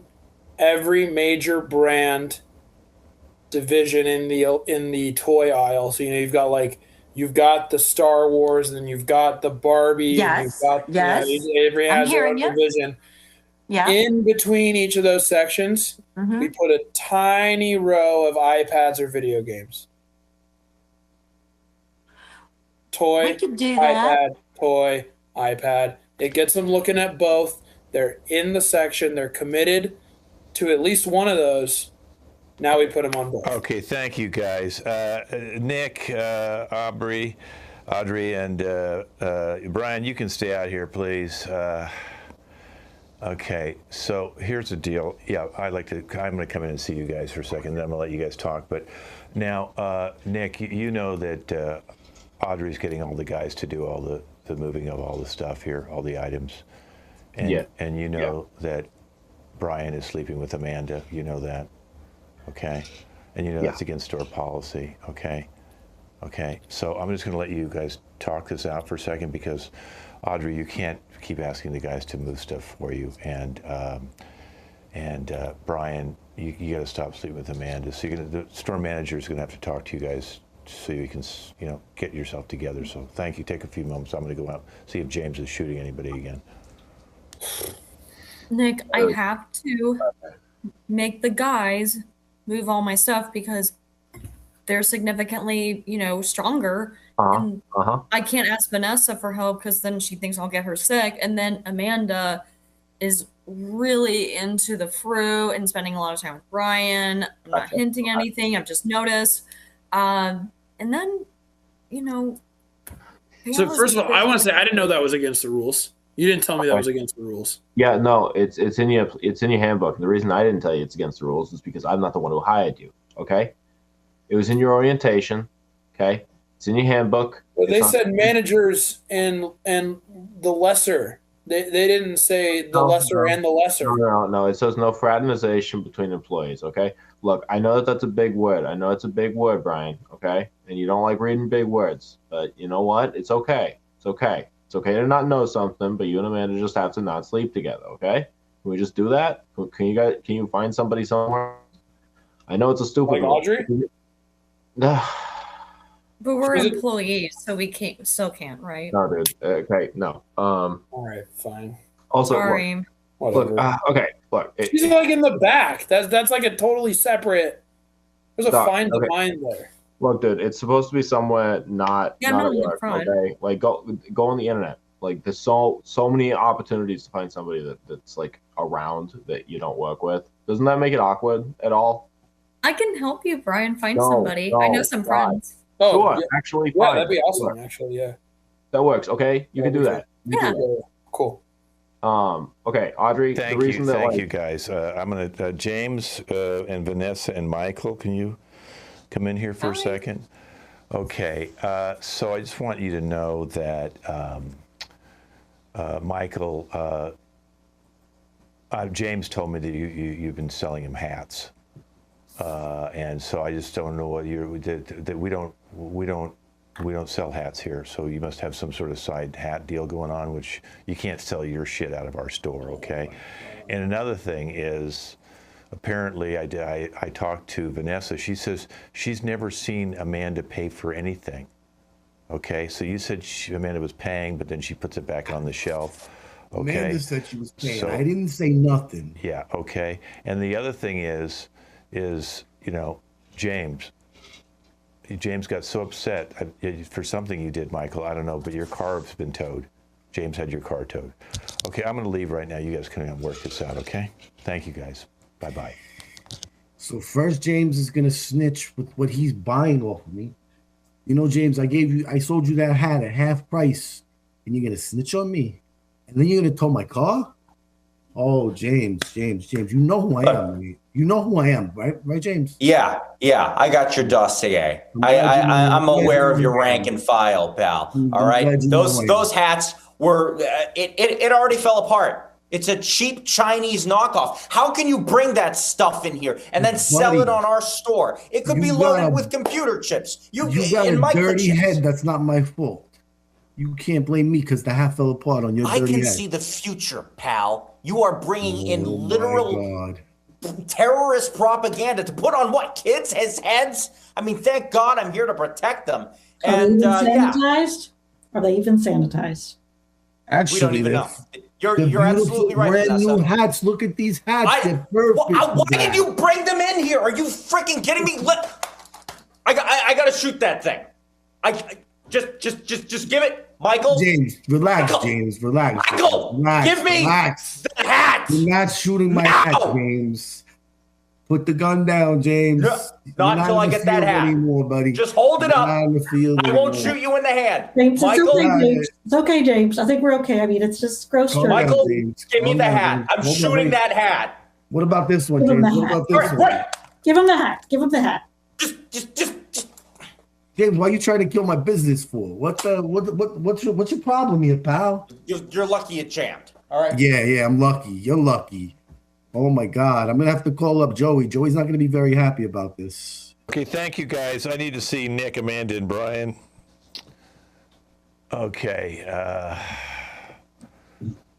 every major brand division in the toy aisle, so you've got the Star Wars, and then you've got the Barbie, and you've got every has their own division. Yeah. In between each of those sections, we put a tiny row of iPads or video games. Toy, We could do iPad, that. toy, iPad. It gets them looking at both. They're in the section. They're committed to at least one of those. Now we put them on board. Okay, thank you guys. Nick, Audrey, and Brian, you can stay out here, please. Okay, so here's the deal. Yeah, I'm going to come in and see you guys for a second, then I'm going to let you guys talk. But now, Nick, you know that Audrey's getting all the guys to do all the moving of all the stuff here, all the items. And you know that Brian is sleeping with Amanda. You know that. Okay. And you know that's against store policy. Okay. Okay. So I'm just going to let you guys talk this out for a second, because Audrey, you can't keep asking the guys to move stuff for you. And Brian, you got to stop sleeping with Amanda. So the store manager is going to have to talk to you guys so you can, get yourself together. So thank you. Take a few moments. I'm going to go out, see if James is shooting anybody again. Nick, I have to make the guys move all my stuff because they're significantly, stronger. And I can't ask Vanessa for help because then she thinks I'll get her sick. And then Amanda is really into the fruit and spending a lot of time with Brian. I'm not hinting anything. I've just noticed. And then, So first of all, I want to say I didn't know that was against the rules. You didn't tell me that was against the rules. Yeah, no, it's in your handbook. The reason I didn't tell you it's against the rules is because I'm not the one who hired you. Okay, it was in your orientation. Okay, it's in your handbook. Well, they said managers and the lesser. They didn't say the lesser and the lesser. No. It says no fraternization between employees. Okay, look, I know that's a big word. I know it's a big word, Brian. Okay, and you don't like reading big words, but you know what? It's okay. It's okay. It's okay to not know something, but you and Amanda just have to not sleep together, okay? Can we just do that? Can you find somebody somewhere? I know it's a stupid Audrey? But we're employees, so we still can't, right? No, dude. Okay, no. All right, fine. Also, sorry. Look, okay, look. She's like in the back. That's like a totally separate. There's a fine line there. Look, dude, it's supposed to be somewhere not at work, okay? Like go on the internet. Like there's so many opportunities to find somebody that's like around that you don't work with. Doesn't that make it awkward at all? I can help you, Brian, find somebody. I know some friends. Oh, sure, actually, yeah, that'd be awesome. Actually, yeah, that works. Okay, you can do that. Yeah, cool. Okay, Audrey. Thank you, guys. I'm gonna James and Vanessa and Michael. Can you come in here for a second? Okay, so I just want you to know that Michael, James told me that you've been selling him hats, and so I just don't know what that we don't sell hats here. So you must have some sort of side hat deal going on, which you can't sell your shit out of our store, okay? And another thing is, apparently, I talked to Vanessa. She says she's never seen Amanda pay for anything. Okay, so you said Amanda was paying, but then she puts it back on the shelf. Okay. Amanda said she was paying. I didn't say nothing. Yeah. Okay. And the other thing is James got so upset for something you did, Michael. I don't know, but your car's been towed. James had your car towed. Okay, I'm going to leave right now. You guys can work this out. Okay. Thank you, guys. Bye-bye. So first, James is going to snitch with what he's buying off of me. You know, James, I sold you that hat at half price, and you're gonna snitch on me, and then you're gonna tow my car. Oh, James, you know who I am, right? You know who I am, right? Right, James? Yeah, I got your dossier. I'm aware of your rank and file, pal. All right, those hats were it already fell apart. It's a cheap Chinese knockoff. How can you bring that stuff in here and then sell it on our store? It could be loaded with computer chips. You got a dirty head. That's not my fault. You can't blame me because the hat fell apart on your dirty head. I can see the future, pal. You are bringing in literal terrorist propaganda to put on what, kids' heads? I mean, thank God I'm here to protect them. Are they even sanitized? Are they even sanitized? Actually, we don't even know. You're absolutely right. Brand new hats. Look at these hats. They're perfect. Why did you bring them in here? Are you freaking kidding me? I gotta shoot that thing. Just give it, Michael. James, relax. Michael. James, relax. Michael, relax. Give me the hat. You're not shooting my hat, James. Put the gun down, James. Not until I get that hat anymore, buddy. Just hold it up. I won't shoot you in the hand. James, Michael, it's okay, James. It's okay, James. I think we're okay. I mean, it's just gross. Michael, give me the hat. I'm shooting that hat. What about this one, James? What about this one? Give him the hat. Give him the hat. Just. James, why are you trying to kill my business for? What's your problem here, pal? You're lucky you jammed. All right. Yeah, I'm lucky. You're lucky. Oh my God, I'm gonna have to call up Joey. Joey's not gonna be very happy about this. Okay, thank you guys. I need to see Nick, Amanda, and Brian. Okay.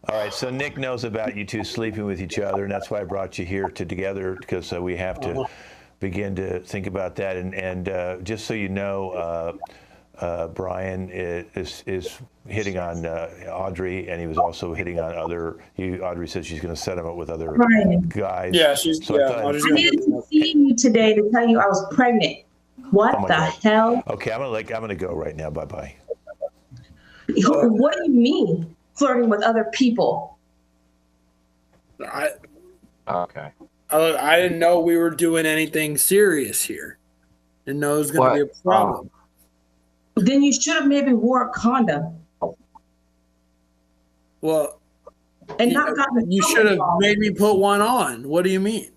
All right, so Nick knows about you two sleeping with each other, and that's why I brought you here together, because we have to begin to think about that. And just so you know, Brian is hitting on Audrey, and he was also hitting on Audrey said she's going to set him up with other guys. Yeah, I needed to see you today to tell you I was pregnant. What the hell? Okay, I'm gonna go right now. Bye bye. What do you mean flirting with other people? Okay. I didn't know we were doing anything serious here. Didn't know it was going to be a problem. Then you should have maybe wore a condom. Well, and not gotten. You should have made me put one on. What do you mean?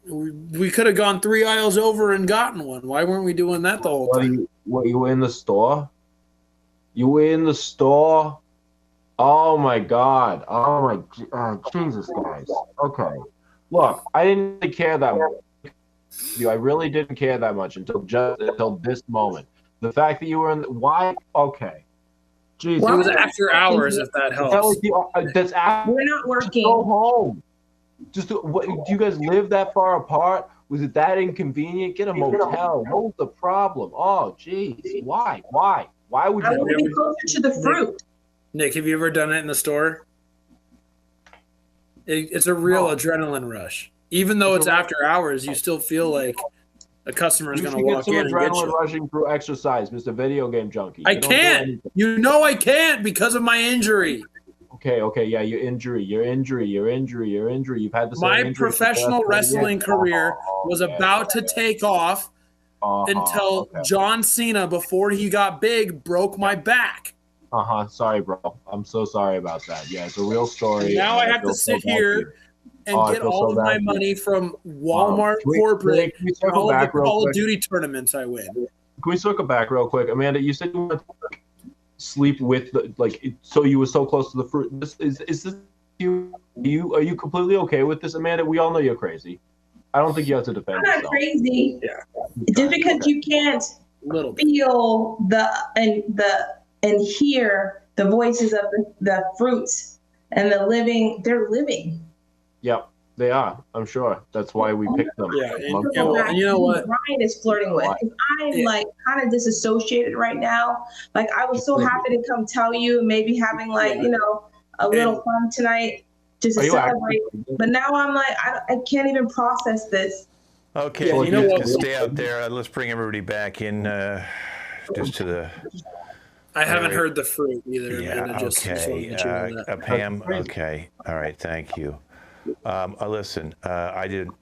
We could have gone 3 aisles over and gotten one. Why weren't we doing that the whole time? You were in the store? You were in the store? Oh my God! Oh my Jesus, guys. Okay, look, I didn't really care that much. I really didn't care that much until this moment. The fact that you were in why? Okay. Jeez, it was after hours. If that helps. That's after. We're not working. Go home. Do you guys live that far apart? Was it that inconvenient? Get a motel. What was the problem? Oh, geez. Why? Why would you? I want to be closer to the fruit. Nick, have you ever done it in the store? It's a real adrenaline rush. Even though it's after hours, you still feel like a customer is going to walk in and get you. Rushing through exercise, Mr. Video Game Junkie. I can't. You know I can't because of my injury. Okay, yeah, your injury. You've had the same injury. My professional wrestling career was about to take off until John Cena, before he got big, broke my back. Sorry, bro. I'm so sorry about that. Yeah, it's a real story. And now I have to sit here and get all of my money from Walmart corporate and all of the Call of Duty tournaments I win. Can we circle back real quick? Amanda, you said you wanted to sleep with so you were so close to the fruit. Is this you? Are you completely okay with this, Amanda? We all know you're crazy. I don't think you have to defend yourself. I'm not crazy. Yeah. Just because you can't feel and hear the voices of the fruits and the living, they're living. Yep, they are. I'm sure. That's why we picked them. Yeah, and you know what Brian is flirting with. I'm kind of disassociated right now. Like, I was so happy to come tell you, maybe having a little fun tonight just to celebrate. But now I'm like, I can't even process this. Okay, well, you guys can stay out there. Let's bring everybody back in just to the... I haven't heard the fruit either. Yeah, okay. Pam, okay. All right, thank you. Listen, I didn't.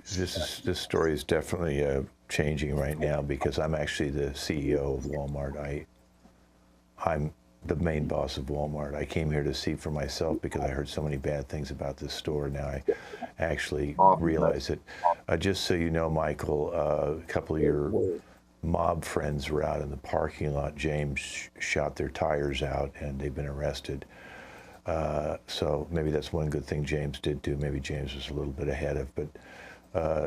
This story is definitely changing right now because I'm actually the CEO of Walmart. I'm the main boss of Walmart. I came here to see for myself because I heard so many bad things about this store. Now I actually realize it. Just so you know, Michael, a couple of your mob friends were out in the parking lot. James shot their tires out and they've been arrested. So maybe that's one good thing James did do. Maybe James was a little bit ahead of, but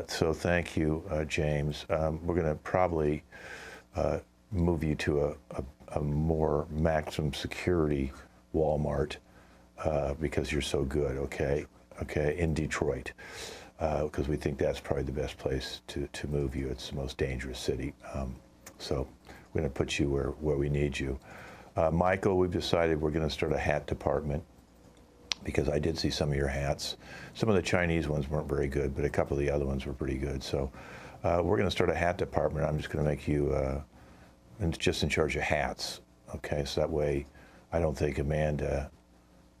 so thank you, James. We're going to probably move you to a more maximum security Walmart because you're so good, okay, in Detroit, because we think that's probably the best place to move you. It's the most dangerous city. So we're going to put you where we need you. Michael, we've decided we're going to start a hat department because I did see some of your hats. Some of the Chinese ones weren't very good, but a couple of the other ones were pretty good. So we're going to start a hat department. I'm just going to make you just in charge of hats, okay? So that way I don't think Amanda,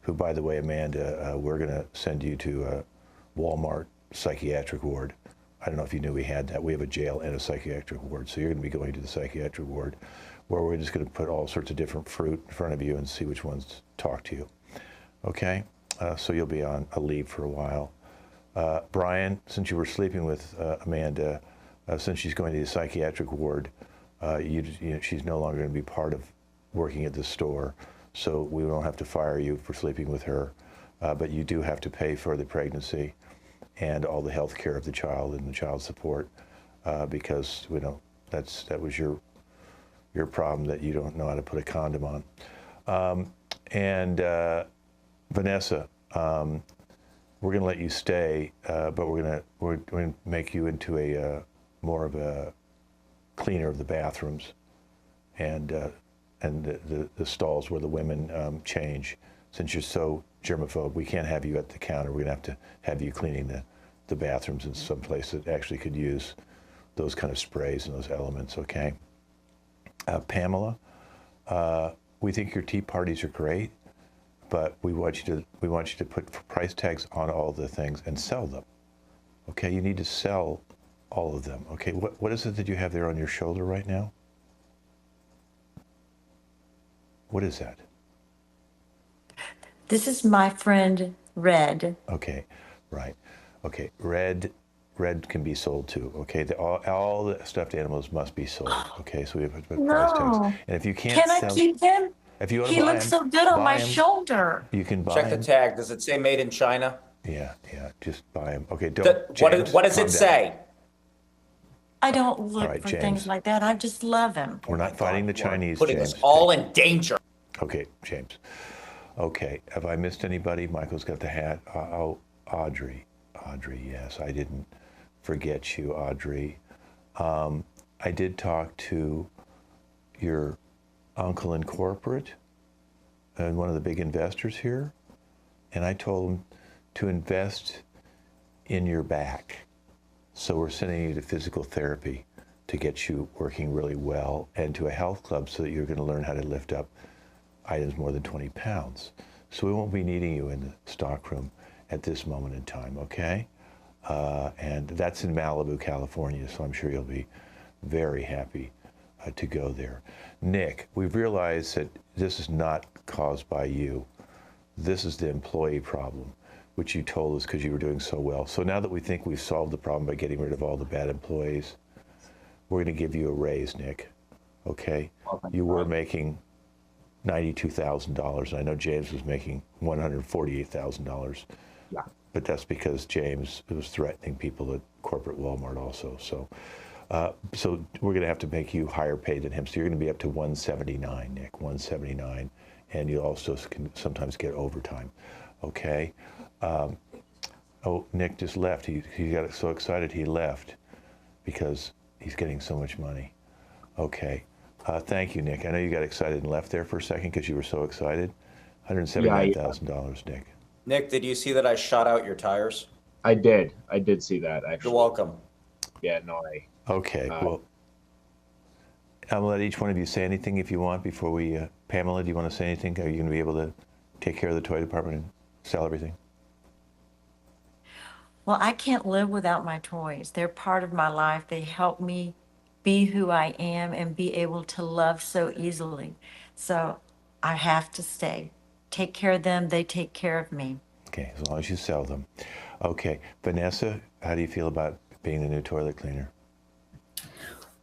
who, by the way, Amanda, we're going to send you to a Walmart psychiatric ward. I don't know if you knew we had that. We have a jail and a psychiatric ward. So you're going to be going to the psychiatric ward where we're just going to put all sorts of different fruit in front of you and see which ones talk to you. Okay? So you'll be on a leave for a while. Brian, since you were sleeping with Amanda, since she's going to the psychiatric ward, she's no longer going to be part of working at the store. So we won't have to fire you for sleeping with her. But you do have to pay for the pregnancy and all the health care of the child and the child support because that was your problem that you don't know how to put a condom on. Vanessa, we're going to let you stay, but we're going to make you into a more of a cleaner of the bathrooms and the stalls where the women change. Since you're so germaphobe, we can't have you at the counter. We're going to have you cleaning the bathrooms in some place that actually could use those kind of sprays and those elements, okay? Pamela, we think your tea parties are great, but we want you to put price tags on all the things and sell them, okay? You need to sell all of them, okay? What is it that you have there on your shoulder right now? What is that? This is my friend Red. Okay, right. Okay, Red can be sold too. Okay, all the stuffed animals must be sold. Okay, so we have to put price tags. And if you can't Can I keep him? If you want to He buy looks him, so good on my him. shoulder. You can buy Check the him. tag. Does it say made in China? Yeah, just buy him. Okay, don't. James, what does calm it down. say? I don't look right, for James. things like that. I just love him. We're not fighting the Chinese, Putting James. us all in danger. Okay, James. Okay, have I missed anybody? Michael's got the hat. Audrey, yes, I didn't forget you, Audrey. I did talk to your uncle in corporate and one of the big investors here, and I told him to invest in your back. So we're sending you to physical therapy to get you working really well and to a health club so that you're going to learn how to lift up items more than 20 pounds. So we won't be needing you in the stockroom at this moment in time, okay? And that's in Malibu, California, so I'm sure you'll be very happy to go there. Nick, we've realized that this is not caused by you. This is the employee problem, which you told us because you were doing so well. So now that we think we've solved the problem by getting rid of all the bad employees, we're going to give you a raise, Nick, okay? You were making $92,000. I know James was making $148,000. Yeah. But that's because James was threatening people at corporate Walmart also. So we're going to have to make you higher paid than him. So you're going to be up to 179, Nick, 179. And you also can sometimes get overtime, okay? Nick just left. He got so excited he left because he's getting so much money. Okay. Thank you, Nick. I know you got excited and left there for a second because you were so excited. $179,000, Nick. Nick, did you see that I shot out your tires? I did see that, actually. You're welcome. Yeah, no, Okay, well, I'll let each one of you say anything if you want before we, Pamela, do you want to say anything? Are you going to be able to take care of the toy department and sell everything? Well, I can't live without my toys. They're part of my life. They help me be who I am and be able to love so easily. So I have to stay. Take care of them. They take care of me. Okay, as long as you sell them. Okay, Vanessa, how do you feel about being the new toilet cleaner?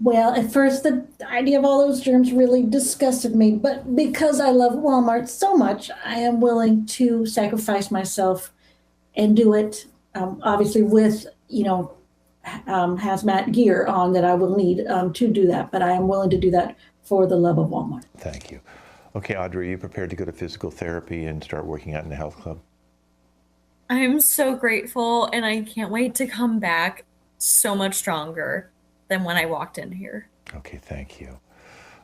Well, at first, the idea of all those germs really disgusted me, but because I love Walmart so much, I am willing to sacrifice myself and do it, obviously with, hazmat gear on that I will need to do that, but I am willing to do that for the love of Walmart. Thank you. Okay, Audrey, are you prepared to go to physical therapy and start working out in the health club? I'm so grateful, and I can't wait to come back so much stronger than when I walked in here. Okay, thank you.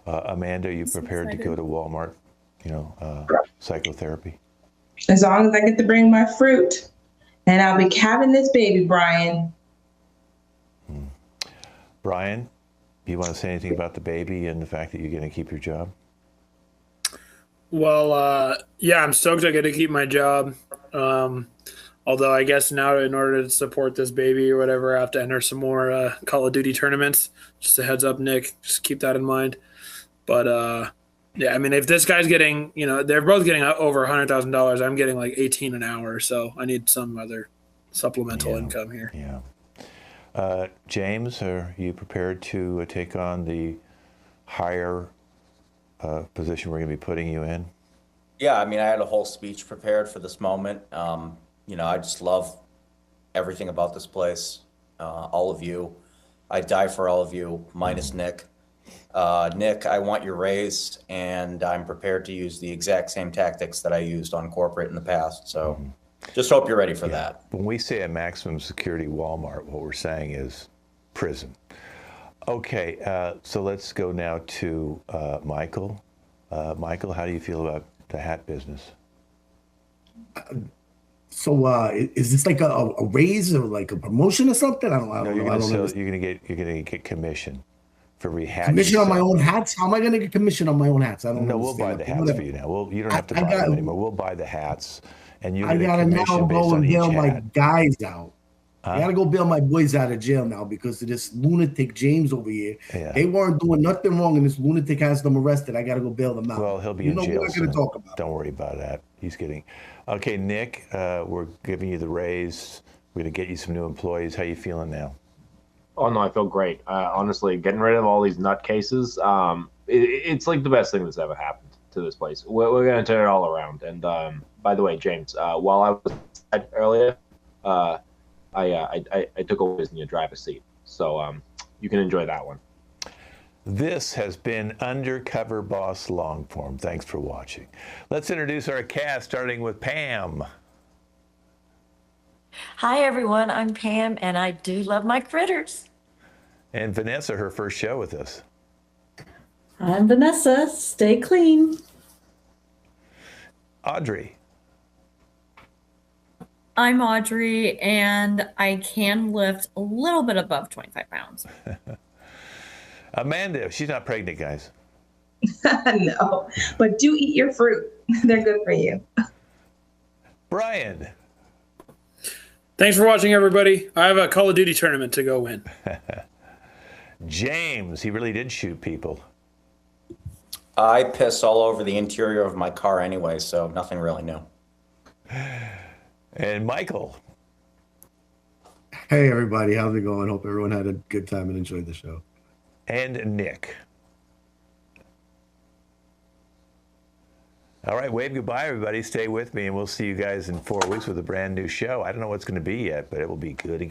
Amanda, are you prepared to go to Walmart, psychotherapy? As long as I get to bring my fruit, and I'll be having this baby, Brian. Brian, do you want to say anything about the baby and the fact that you're going to keep your job? Well, yeah, I'm stoked I get to keep my job. Although I guess now in order to support this baby or whatever, I have to enter some more Call of Duty tournaments. Just a heads up, Nick. Just keep that in mind. But yeah, I mean, if this guy's getting, they're both getting over $100,000. I'm getting like 18 an hour, so I need some other supplemental income here. Yeah. James, are you prepared to take on the higher position we're going to be putting you in? Yeah, I mean, I had a whole speech prepared for this moment. I just love everything about this place, all of you. I die for all of you, minus Nick. Nick, I want your raise, and I'm prepared to use the exact same tactics that I used on corporate in the past. So just hope you're ready for that. When we say a maximum security Walmart, what we're saying is prison. Okay, so let's go now to Michael. Michael, how do you feel about the hat business? So is this like a raise or like a promotion or something? I don't know. You're gonna get commission for rehashing. Commission on my own hats? How am I gonna get commission on my own hats? I don't know. We'll buy the hats for you now. You don't have to buy them anymore. We'll buy the hats, and you get I gotta a now commission based go on and each bail my hat. guys out. I gotta go bail my boys out of jail now because of this lunatic James over here. Yeah. They weren't doing nothing wrong, and this lunatic has them arrested. I gotta go bail them out. Well, he'll be in jail. We're not gonna talk about. Don't worry about that. He's kidding. Okay, Nick, we're giving you the raise. We're gonna get you some new employees. How you feeling now? Oh no, I feel great. Honestly, getting rid of all these nutcases, it's like the best thing that's ever happened to this place. We're gonna turn it all around. And by the way, James, while I was earlier, I took a whiz in your driver's seat, so you can enjoy that one. This has been Undercover Boss Longform. Thanks for watching. Let's introduce our cast, starting with Pam. Hi, everyone. I'm Pam, and I do love my critters. And Vanessa, her first show with us. I'm Vanessa. Stay clean. Audrey. I'm Audrey, and I can lift a little bit above 25 pounds. Amanda, she's not pregnant, guys. No, but do eat your fruit. They're good for you. Brian. Thanks for watching, everybody. I have a Call of Duty tournament to go win. James, he really did shoot people. I piss all over the interior of my car anyway, so nothing really new. And Michael. Hey, everybody. How's it going? Hope everyone had a good time and enjoyed the show. And Nick. All right, wave goodbye, everybody. Stay with me, and we'll see you guys in 4 weeks with a brand new show. I don't know what's going to be yet, but it will be good again.